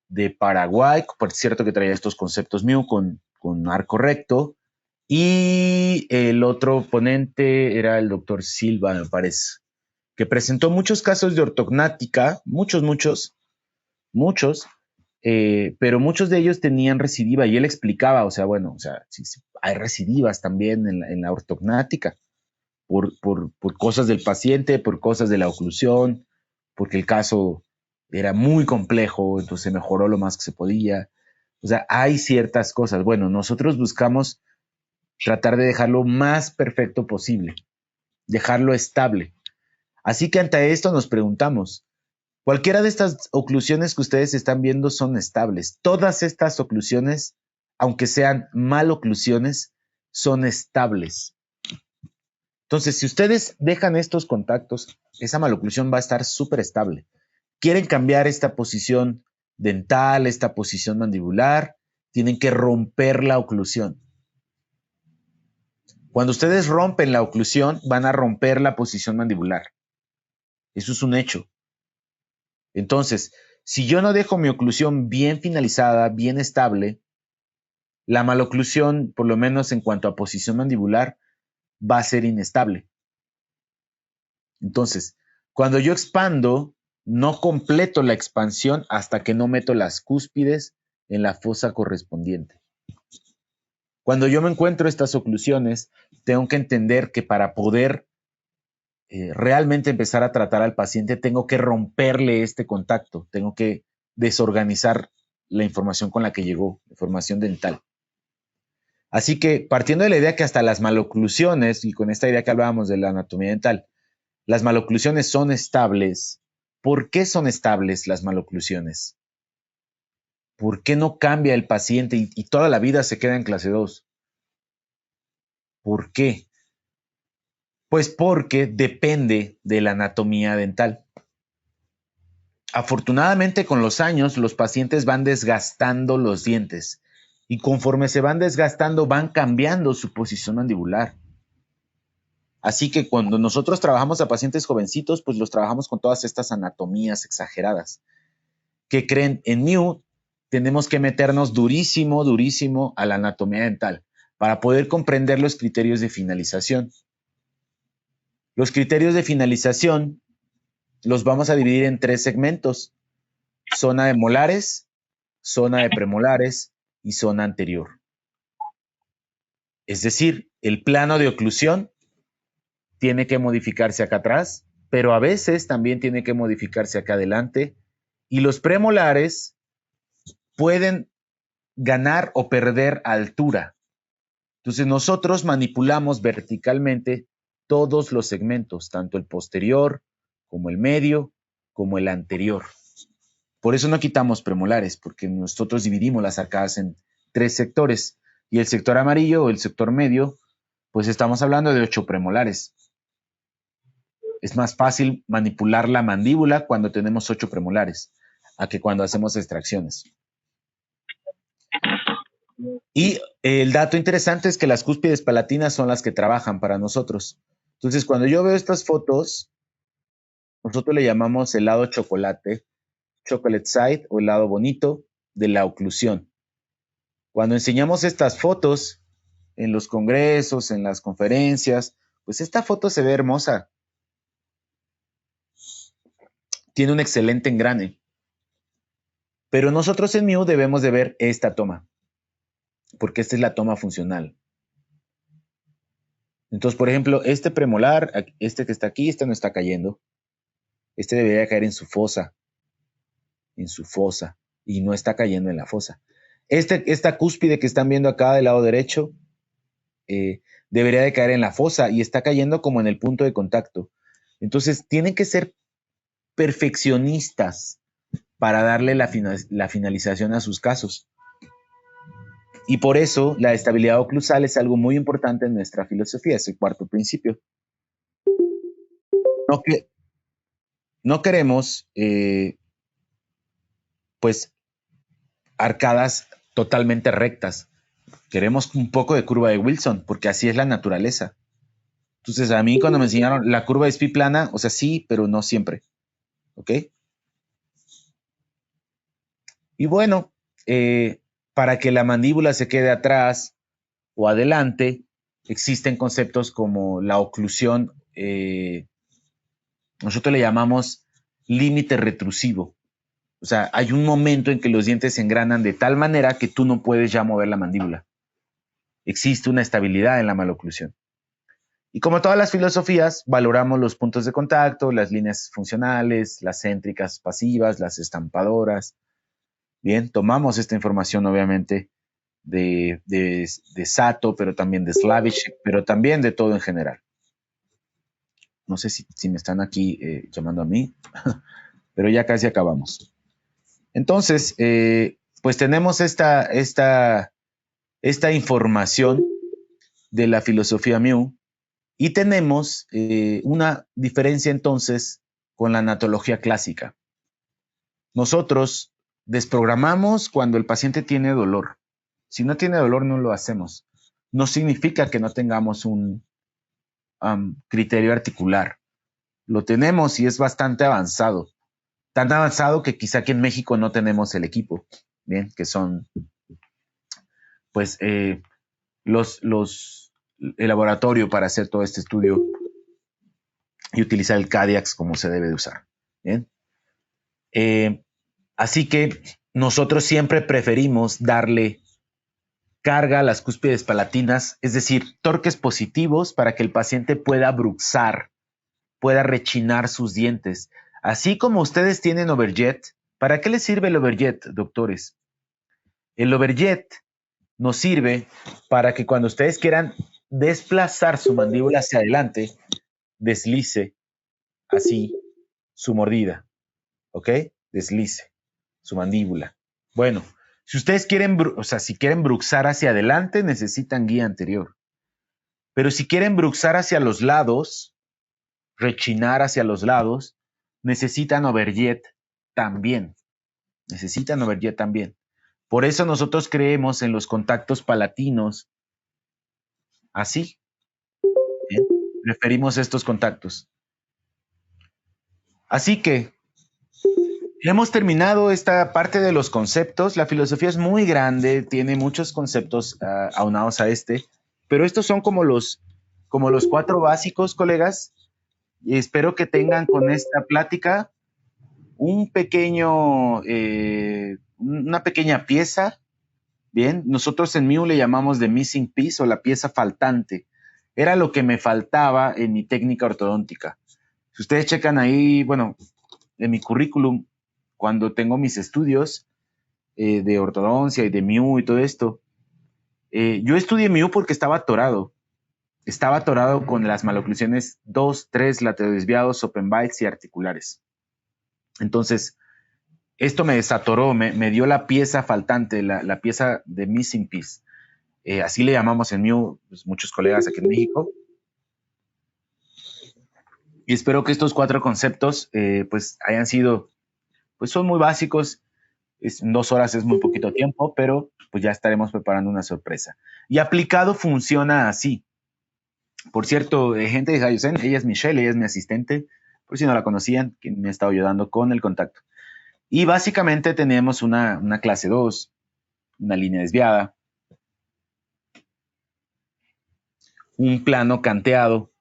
de Paraguay, por cierto que traía estos conceptos Miu con arco recto, y el otro ponente era el doctor Silva, me parece, que presentó muchos casos de ortognática, muchos, pero muchos de ellos tenían recidiva y él explicaba, o sea, bueno, o sea, sí, hay recidivas también en la ortognática por cosas del paciente, por cosas de la oclusión, porque el caso era muy complejo, entonces se mejoró lo más que se podía. O sea, hay ciertas cosas. Bueno, nosotros buscamos tratar de dejarlo más perfecto posible, dejarlo estable. Así que ante esto nos preguntamos, cualquiera de estas oclusiones que ustedes están viendo son estables. Todas estas oclusiones aunque sean maloclusiones, son estables. Entonces, si ustedes dejan estos contactos, esa maloclusión va a estar súper estable. Quieren cambiar esta posición dental, esta posición mandibular, tienen que romper la oclusión. Cuando ustedes rompen la oclusión, van a romper la posición mandibular. Eso es un hecho. Entonces, si yo no dejo mi oclusión bien finalizada, bien estable, la maloclusión, por lo menos en cuanto a posición mandibular, va a ser inestable. Entonces, cuando yo expando, no completo la expansión hasta que no meto las cúspides en la fosa correspondiente. Cuando yo me encuentro estas oclusiones, tengo que entender que para poder realmente empezar a tratar al paciente, tengo que romperle este contacto, tengo que desorganizar la información con la que llegó, información dental. Así que partiendo de la idea que hasta las maloclusiones, y con esta idea que hablábamos de la anatomía dental, las maloclusiones son estables. ¿Por qué son estables las maloclusiones? ¿Por qué no cambia el paciente y toda la vida se queda en clase 2? ¿Por qué? Pues porque depende de la anatomía dental. Afortunadamente, con los años, los pacientes van desgastando los dientes y conforme se van desgastando, van cambiando su posición mandibular. Así que cuando nosotros trabajamos a pacientes jovencitos, pues los trabajamos con todas estas anatomías exageradas. ¿Qué creen? En New tenemos que meternos durísimo, durísimo a la anatomía dental para poder comprender los criterios de finalización. Los criterios de finalización los vamos a dividir en 3 segmentos: zona de molares, zona de premolares y zona anterior. Es decir, el plano de oclusión tiene que modificarse acá atrás, pero a veces también tiene que modificarse acá adelante, y los premolares pueden ganar o perder altura. Entonces nosotros manipulamos verticalmente todos los segmentos, tanto el posterior como el medio, como el anterior. Por eso no quitamos premolares, porque nosotros dividimos las arcadas en 3 sectores, y el sector amarillo o el sector medio, pues estamos hablando de 8 premolares. Es más fácil manipular la mandíbula cuando tenemos 8 premolares, a que cuando hacemos extracciones. Y el dato interesante es que las cúspides palatinas son las que trabajan para nosotros. Entonces, cuando yo veo estas fotos, nosotros le llamamos el lado chocolate, chocolate side, o el lado bonito de la oclusión. Cuando enseñamos estas fotos en los congresos, en las conferencias, pues esta foto se ve hermosa. Tiene un excelente engrane. Pero nosotros en MIU debemos de ver esta toma, porque esta es la toma funcional. Entonces, por ejemplo, este premolar, este que está aquí, este no está cayendo. Este debería caer en su fosa, y no está cayendo en la fosa. Esta cúspide que están viendo acá del lado derecho, debería de caer en la fosa y está cayendo como en el punto de contacto. Entonces, tienen que ser perfeccionistas para darle la finalización a sus casos. Y por eso la estabilidad oclusal es algo muy importante en nuestra filosofía, es el cuarto principio. No queremos, pues, arcadas totalmente rectas. Queremos un poco de curva de Wilson, porque así es la naturaleza. Entonces, a mí cuando me enseñaron la curva de Spee plana, o sea, sí, pero no siempre. ¿Ok? Y bueno, para que la mandíbula se quede atrás o adelante, existen conceptos como la oclusión, nosotros le llamamos límite retrusivo. O sea, hay un momento en que los dientes se engranan de tal manera que tú no puedes ya mover la mandíbula. Existe una estabilidad en la maloclusión. Y como todas las filosofías, valoramos los puntos de contacto, las líneas funcionales, las céntricas pasivas, las estampadoras. Bien, tomamos esta información obviamente de Sato, pero también de Slavich, pero también de todo en general. No sé si me están aquí llamando a mí, pero ya casi acabamos. Entonces, pues tenemos esta esta información de la filosofía Mu y tenemos una diferencia entonces con la natología clásica. Nosotros desprogramamos cuando el paciente tiene dolor. Si no tiene dolor, no lo hacemos. No significa que no tengamos un criterio articular. Lo tenemos y es bastante avanzado. Tan avanzado que quizá aquí en México no tenemos el equipo, bien, que son pues el laboratorio para hacer todo este estudio y utilizar el CADIAX como se debe de usar. Bien. Así que nosotros siempre preferimos darle carga a las cúspides palatinas, es decir, torques positivos para que el paciente pueda bruxar, pueda rechinar sus dientes. Así como ustedes tienen overjet, ¿para qué les sirve el overjet, doctores? El overjet nos sirve para que cuando ustedes quieran desplazar su mandíbula hacia adelante, deslice así su mordida, ¿ok? Deslice su mandíbula. Bueno, si ustedes quieren, si quieren bruxar hacia adelante, necesitan guía anterior. Pero si quieren bruxar hacia los lados, rechinar hacia los lados, necesitan overjet también. Necesitan overjet también. Por eso nosotros creemos en los contactos palatinos así. Bien, preferimos estos contactos. Así que hemos terminado esta parte de los conceptos. La filosofía es muy grande, tiene muchos conceptos aunados a este, pero estos son como los 4 básicos, colegas. Y espero que tengan con esta plática un pequeño, una pequeña pieza. Bien, nosotros en MIU le llamamos the missing piece o la pieza faltante. Era lo que me faltaba en mi técnica ortodóntica. Si ustedes checan ahí, bueno, en mi currículum, cuando tengo mis estudios de ortodoncia y de MIU y todo esto, yo estudié MIU porque estaba atorado. Estaba atorado con las maloclusiones 2, 3, laterodesviados, open bites y articulares. Entonces, esto me desatoró, me dio la pieza faltante, la pieza de missing piece. Así le llamamos en MIU, pues, muchos colegas aquí en México. Y espero que estos 4 conceptos pues hayan sido, pues son muy básicos. En 2 horas es muy poquito tiempo, pero pues ya estaremos preparando una sorpresa. Y aplicado funciona así. Por cierto, gente de Hayusen, ella es Michelle, ella es mi asistente, por si no la conocían, que me ha estado ayudando con el contacto. Y básicamente tenemos una clase 2, una línea desviada, un plano canteado,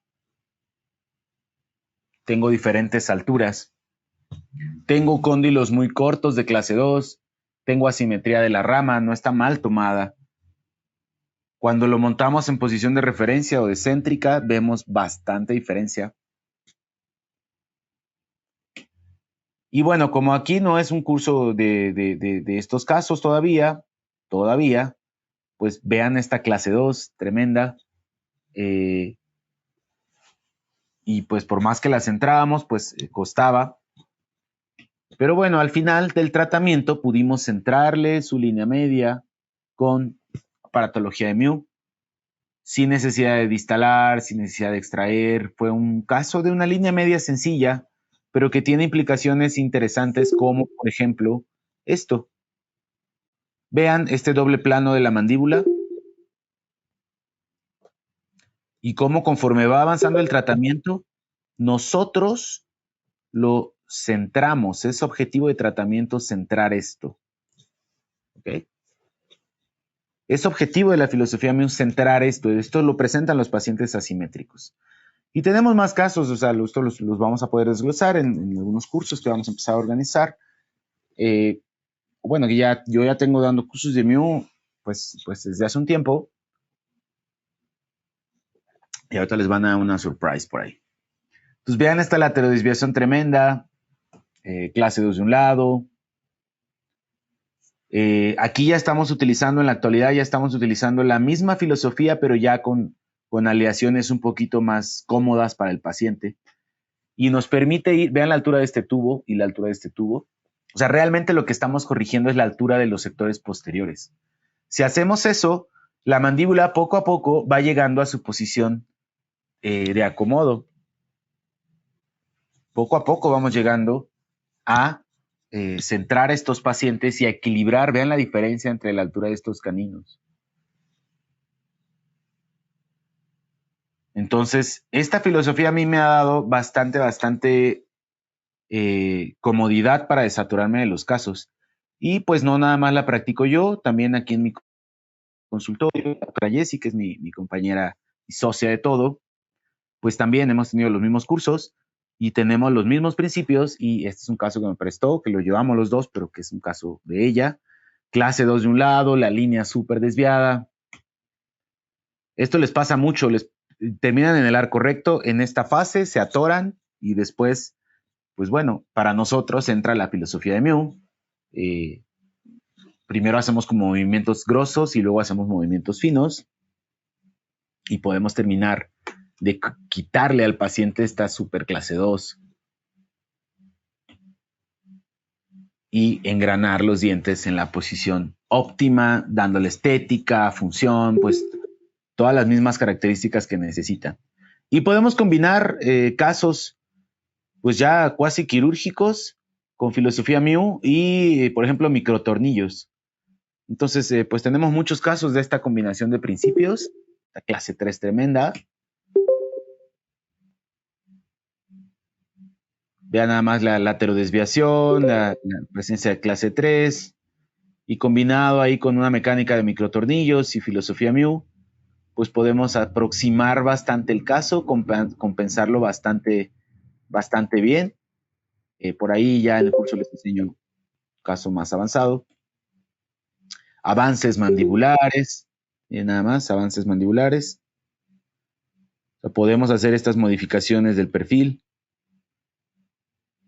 tengo diferentes alturas, tengo cóndilos muy cortos de clase 2, tengo asimetría de la rama, no está mal tomada. Cuando lo montamos en posición de referencia o de céntrica, vemos bastante diferencia. Y bueno, como aquí no es un curso de estos casos todavía, pues vean esta clase 2, tremenda. Y pues por más que la centrábamos, pues costaba. Pero bueno, al final del tratamiento pudimos centrarle su línea media con aparatología de MIU, sin necesidad de distalar, sin necesidad de extraer. Fue un caso de una línea media sencilla, pero que tiene implicaciones interesantes como, por ejemplo, esto. Vean este doble plano de la mandíbula y cómo conforme va avanzando el tratamiento, nosotros lo centramos. Es objetivo de tratamiento centrar esto. ¿Ok? Es objetivo de la filosofía MIU centrar esto. Esto lo presentan los pacientes asimétricos. Y tenemos más casos, o sea, esto los vamos a poder desglosar en algunos cursos que vamos a empezar a organizar. Bueno, yo ya tengo dando cursos de MIU pues desde hace un tiempo. Y ahorita les van a dar una surprise por ahí. Pues vean esta laterodesviación tremenda, clase 2 de un lado. Aquí ya estamos utilizando, en la actualidad ya estamos utilizando la misma filosofía, pero ya con aleaciones un poquito más cómodas para el paciente. Y nos permite ir, vean la altura de este tubo y la altura de este tubo. O sea, realmente lo que estamos corrigiendo es la altura de los sectores posteriores. Si hacemos eso, la mandíbula poco a poco va llegando a su posición de acomodo. Poco a poco vamos llegando a centrar a estos pacientes y a equilibrar. Vean la diferencia entre la altura de estos caninos. Entonces, esta filosofía a mí me ha dado bastante comodidad para desaturarme de los casos. Y pues no nada más la practico yo, también aquí en mi consultorio, para Jessie, que es mi compañera y socia de todo, pues también hemos tenido los mismos cursos y tenemos los mismos principios, y este es un caso que me prestó, que lo llevamos los dos, pero que es un caso de ella. Clase 2 de un lado, la línea súper desviada. Esto les pasa mucho, les terminan en el arco recto en esta fase, se atoran y después, pues bueno, para nosotros entra la filosofía de Mew. Primero hacemos como movimientos grosos y luego hacemos movimientos finos y podemos terminar de quitarle al paciente esta super clase 2 y engranar los dientes en la posición óptima, dándole estética, función, pues todas las mismas características que necesita. Y podemos combinar casos pues ya cuasi quirúrgicos con filosofía Mew y, por ejemplo, microtornillos. Entonces, pues tenemos muchos casos de esta combinación de principios. La clase 3 tremenda. Vean nada más la laterodesviación, la presencia de clase 3 y combinado ahí con una mecánica de microtornillos y filosofía Mew, pues podemos aproximar bastante el caso, compensarlo bastante bien. Por ahí ya en el curso les enseño un caso más avanzado. Avances mandibulares, nada más, avances mandibulares. O sea, podemos hacer estas modificaciones del perfil.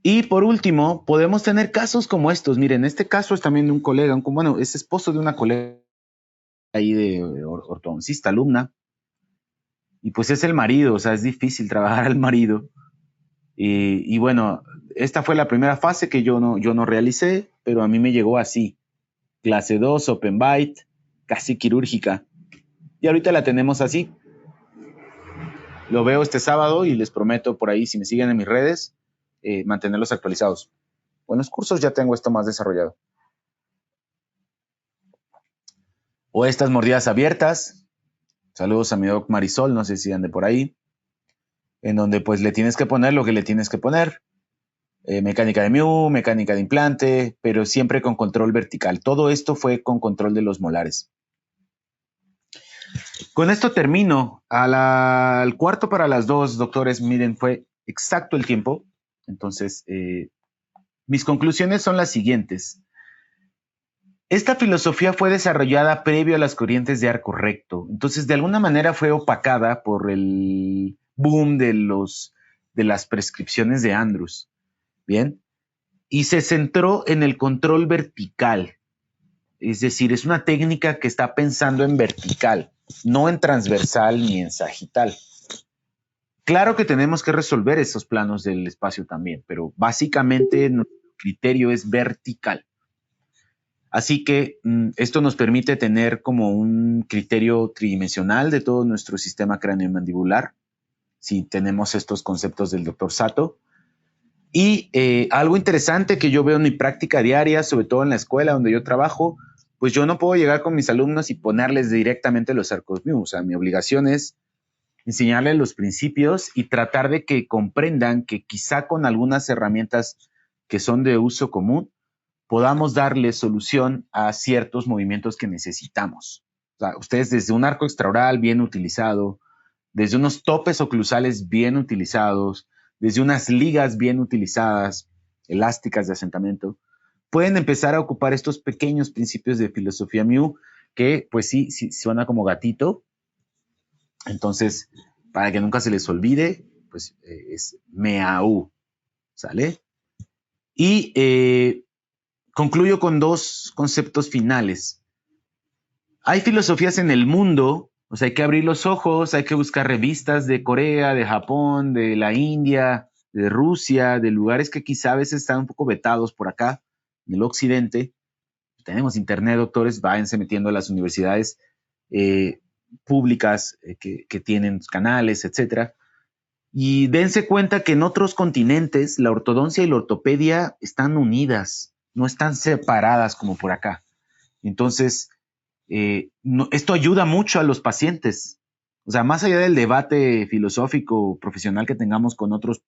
Y por último, podemos tener casos como estos. Miren, este caso es también de un colega, bueno, es esposo de una colega ahí de ortodoncista, alumna. Y pues es el marido, o sea, es difícil trabajar al marido. Y bueno, esta fue la primera fase que yo no realicé, pero a mí me llegó así. Clase 2, open bite, casi quirúrgica. Y ahorita la tenemos así. Lo veo este sábado y les prometo por ahí, si me siguen en mis redes, mantenerlos actualizados. En los cursos ya tengo esto más desarrollado. O estas mordidas abiertas. Saludos a mi doc Marisol, no sé si ande por ahí. En donde pues le tienes que poner lo que le tienes que poner. Mecánica de Mew, mecánica de implante, pero siempre con control vertical. Todo esto fue con control de los molares. Con esto termino. Al cuarto para las 2, doctores, miren, fue exacto el tiempo. Entonces, mis conclusiones son las siguientes. Esta filosofía fue desarrollada previo a las corrientes de arco recto. Entonces, de alguna manera fue opacada por el boom de las prescripciones de Andrews. Bien. Y se centró en el control vertical. Es decir, es una técnica que está pensando en vertical, no en transversal ni en sagital. Claro que tenemos que resolver esos planos del espacio también, pero básicamente nuestro criterio es vertical. Así que esto nos permite tener como un criterio tridimensional de todo nuestro sistema craneomandibular, si tenemos estos conceptos del doctor Sato. Y algo interesante que yo veo en mi práctica diaria, sobre todo en la escuela donde yo trabajo, pues yo no puedo llegar con mis alumnos y ponerles directamente los arcos Mew. O sea, mi obligación es enseñarles los principios y tratar de que comprendan que quizá con algunas herramientas que son de uso común, podamos darle solución a ciertos movimientos que necesitamos. O sea, ustedes desde un arco extraoral bien utilizado, desde unos topes oclusales bien utilizados, desde unas ligas bien utilizadas, elásticas de asentamiento, pueden empezar a ocupar estos pequeños principios de filosofía Mew que pues sí suena como gatito. Entonces, para que nunca se les olvide, pues es MEAU, ¿sale? Y concluyo con dos conceptos finales. Hay filosofías en el mundo, o sea, hay que abrir los ojos, hay que buscar revistas de Corea, de Japón, de la India, de Rusia, de lugares que quizá a veces están un poco vetados por acá, en el occidente. Tenemos internet, doctores, váyanse metiendo a las universidades. eh, públicas que tienen canales, etcétera. Y dense cuenta que en otros continentes la ortodoncia y la ortopedia están unidas, no están separadas como por acá. Entonces, esto ayuda mucho a los pacientes. O sea, más allá del debate filosófico profesional que tengamos con otros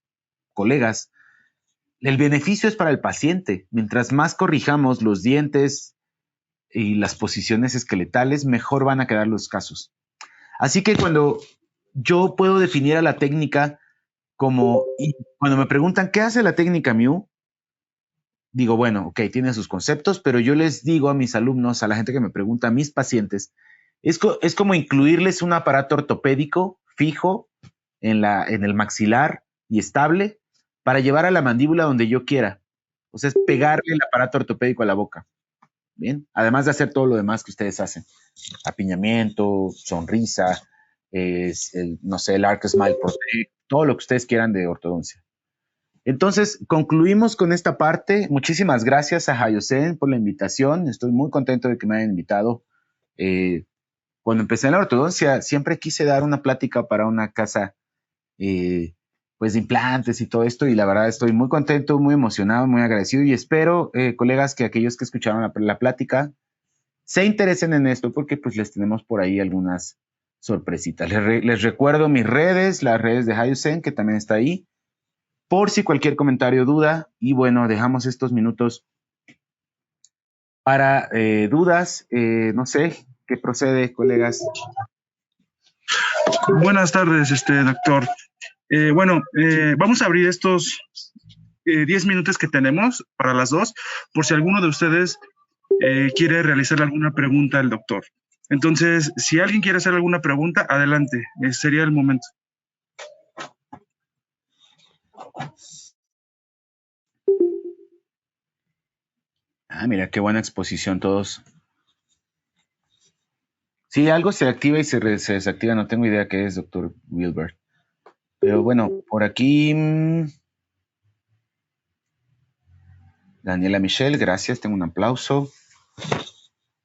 colegas, el beneficio es para el paciente. Mientras más corrijamos los dientes y las posiciones esqueletales, mejor van a quedar los casos. Así que cuando yo puedo definir a la técnica como, y cuando me preguntan qué hace la técnica Mew, digo, bueno, ok, tiene sus conceptos, pero yo les digo a mis alumnos, a la gente que me pregunta, a mis pacientes, es como incluirles un aparato ortopédico fijo en el maxilar y estable para llevar a la mandíbula donde yo quiera. O sea, es pegarle el aparato ortopédico a la boca. Bien, además de hacer todo lo demás que ustedes hacen, apiñamiento, sonrisa, no sé, el Arc Smile Protect, todo lo que ustedes quieran de ortodoncia. Entonces, concluimos con esta parte. Muchísimas gracias a Hayosen por la invitación. Estoy muy contento de que me hayan invitado. Eh, Cuando empecé en la ortodoncia, siempre quise dar una plática para una casa eh, pues de implantes y todo esto, y la verdad estoy muy contento, muy emocionado, muy agradecido, y espero, colegas, que aquellos que escucharon la plática se interesen en esto, porque pues les tenemos por ahí algunas sorpresitas. Les recuerdo mis redes, las redes de Hayosen, que también está ahí, por si cualquier comentario o duda. Y bueno, dejamos estos minutos para dudas. No sé qué procede, colegas. Buenas tardes, doctor. Vamos a abrir estos 10 minutos que tenemos para las dos, por si alguno de ustedes quiere realizar alguna pregunta al doctor. Entonces, si alguien quiere hacer alguna pregunta, adelante, sería el momento. Ah, mira, qué buena exposición todos. Sí, algo se activa y se desactiva, no tengo idea qué es, doctor Wilbert. Pero bueno, por aquí, Daniela Michelle, gracias, tengo un aplauso.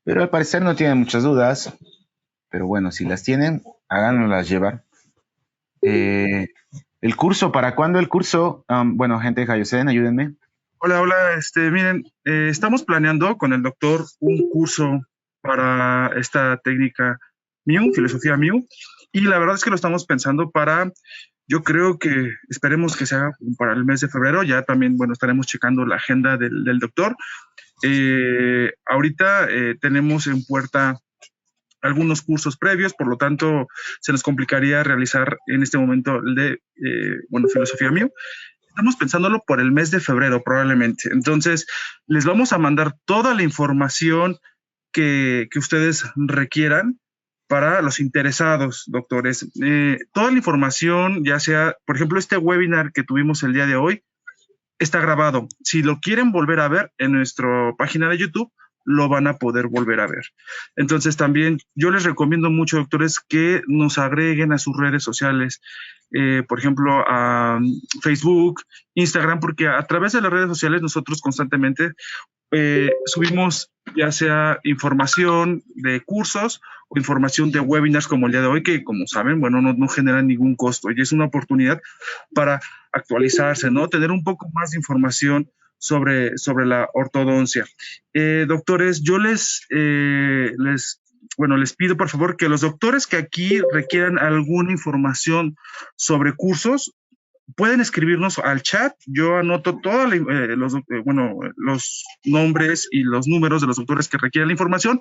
Pero al parecer no tienen muchas dudas. Pero bueno, si las tienen, háganoslas llevar. El curso, ¿para cuándo el curso? Bueno, gente de Hayosen, ayúdenme. Hola, miren, estamos planeando con el doctor un curso para esta técnica Mew, filosofía Mew, y la verdad es que lo estamos pensando para, yo creo que esperemos que sea para el mes de febrero. Ya también, bueno, estaremos checando la agenda del doctor. Ahorita tenemos en puerta algunos cursos previos, por lo tanto se nos complicaría realizar en este momento el de, filosofía Mew. Estamos pensándolo por el mes de febrero probablemente. Entonces, les vamos a mandar toda la información que ustedes requieran para los interesados, doctores. Toda la información, ya sea, por ejemplo, este webinar que tuvimos el día de hoy, está grabado. Si lo quieren volver a ver en nuestra página de YouTube, lo van a poder volver a ver. Entonces también yo les recomiendo mucho, doctores, que nos agreguen a sus redes sociales, por ejemplo, a Facebook, Instagram, porque a través de las redes sociales nosotros constantemente subimos ya sea información de cursos o información de webinars como el día de hoy, que como saben, bueno, no generan ningún costo y es una oportunidad para actualizarse, ¿no? Tener un poco más de información sobre la ortodoncia. Doctores, yo les pido por favor que los doctores que aquí requieran alguna información sobre cursos, pueden escribirnos al chat. Yo anoto todos los nombres y los números de los doctores que requieran la información,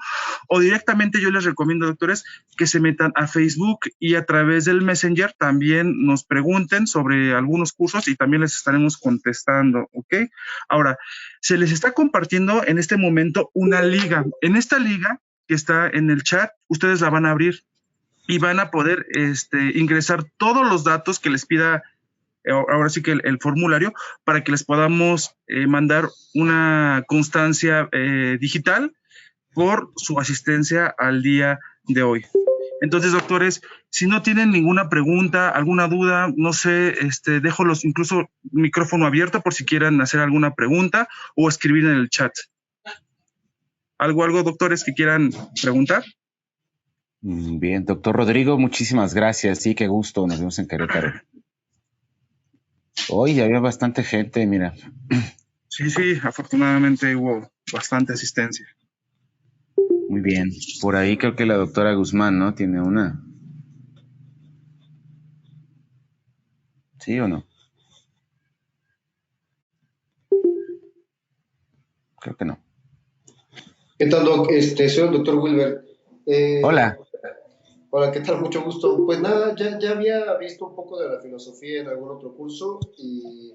o directamente yo les recomiendo, doctores, que se metan a Facebook y a través del Messenger también nos pregunten sobre algunos cursos y también les estaremos contestando, ¿ok? Ahora, se les está compartiendo en este momento una liga. En esta liga que está en el chat, ustedes la van a abrir y van a poder ingresar todos los datos que les pida ahora sí que el formulario, para que les podamos mandar una constancia digital por su asistencia al día de hoy. Entonces, doctores, si no tienen ninguna pregunta, alguna duda, no sé, dejo incluso micrófono abierto por si quieran hacer alguna pregunta o escribir en el chat. ¿Algo, doctores, que quieran preguntar? Bien, doctor Rodrigo, muchísimas gracias. Sí, qué gusto. Nos vemos en Querétaro. Hoy había bastante gente, mira. Sí, sí, afortunadamente hubo bastante asistencia. Muy bien. Por ahí creo que la doctora Guzmán, ¿no? Tiene una. ¿Sí o no? Creo que no. ¿Qué tal, Doc? Soy el doctor Wilber. Hola. Hola, ¿qué tal? Mucho gusto. Pues nada, ya había visto un poco de la filosofía en algún otro curso y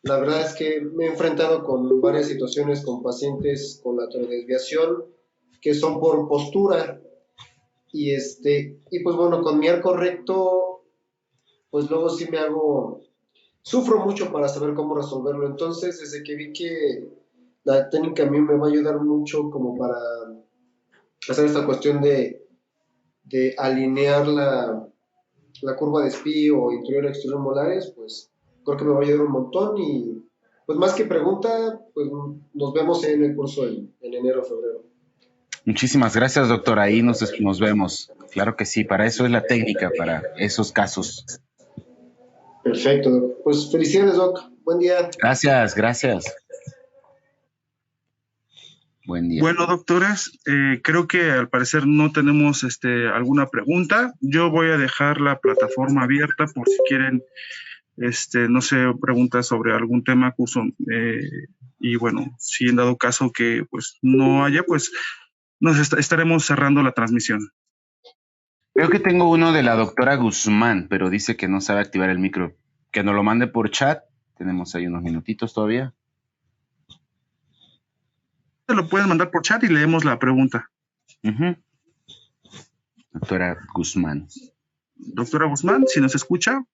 la verdad es que me he enfrentado con varias situaciones con pacientes con laterodesviación que son por postura y pues bueno, con mi arco recto, pues luego sí sufro mucho para saber cómo resolverlo. Entonces, desde que vi que la técnica a mí me va a ayudar mucho como para hacer esta cuestión de alinear la curva de SPI o interior exterior molares, pues creo que me va a ayudar un montón y pues más que pregunta, pues nos vemos en el curso en enero o febrero. Muchísimas gracias, doctor. Ahí nos vemos. Claro que sí, para eso es la técnica, para esos casos. Perfecto, Doc. Pues felicidades, Doc. Buen día. Gracias, gracias. Buen día. Bueno, doctores, creo que al parecer no tenemos alguna pregunta. Yo voy a dejar la plataforma abierta por si quieren, no sé, preguntas sobre algún tema, curso. Y bueno, si en dado caso que pues no haya, pues estaremos cerrando la transmisión. Creo que tengo uno de la doctora Guzmán, pero dice que no sabe activar el micro. Que nos lo mande por chat. Tenemos ahí unos minutitos todavía. Se lo pueden mandar por chat y leemos la pregunta. Doctora Guzmán. Doctora Guzmán, si nos escucha.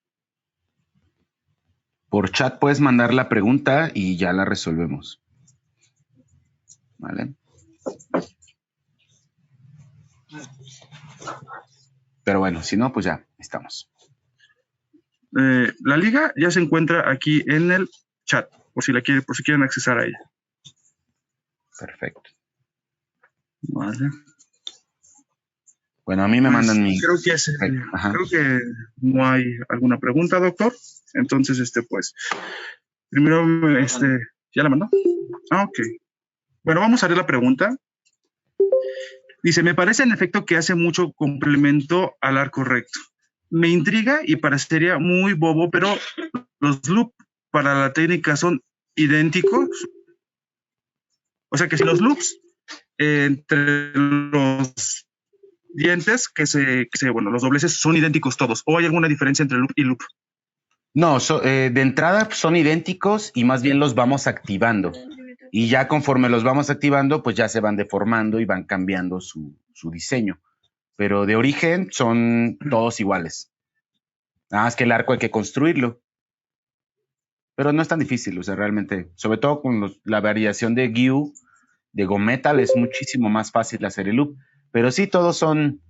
Por chat puedes mandar la pregunta y ya la resolvemos. ¿Vale? Pero bueno, si no, pues ya estamos. La liga ya se encuentra aquí en el chat, por si quieren accesar a ella. Perfecto. Vale. Bueno, a mí me mandan mi... Creo que no hay alguna pregunta, doctor. Entonces, pues, primero, ¿ya la mandó? Ah, ok. Bueno, vamos a ver la pregunta. Dice, me parece en efecto que hace mucho complemento al arco recto. Me intriga y parecería muy bobo, pero los loops para la técnica son idénticos. O sea que si los loops entre los dientes bueno, los dobleces son idénticos todos, o hay alguna diferencia entre loop y loop. No, de entrada son idénticos y más bien los vamos activando. Y ya conforme los vamos activando, pues ya se van deformando y van cambiando su diseño. Pero de origen son todos iguales. Nada más que el arco hay que construirlo. Pero no es tan difícil, o sea, realmente, sobre todo con la variación de GUI, de GoMetal, es muchísimo más fácil hacer el loop. Pero sí, todos son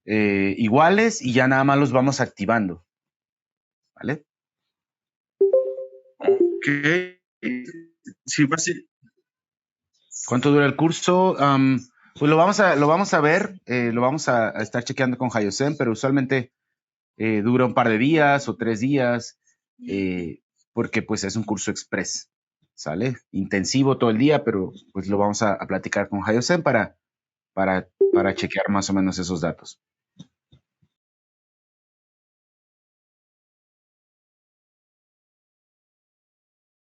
iguales y ya nada más los vamos activando. ¿Vale? Ok. Sí, ¿Cuánto dura el curso? Pues lo vamos a ver, lo vamos a estar chequeando con Hayosen, pero usualmente dura un par de días o 3 días, porque pues es un curso express, ¿sale? Intensivo todo el día, pero pues lo vamos a platicar con Hayosen para chequear más o menos esos datos.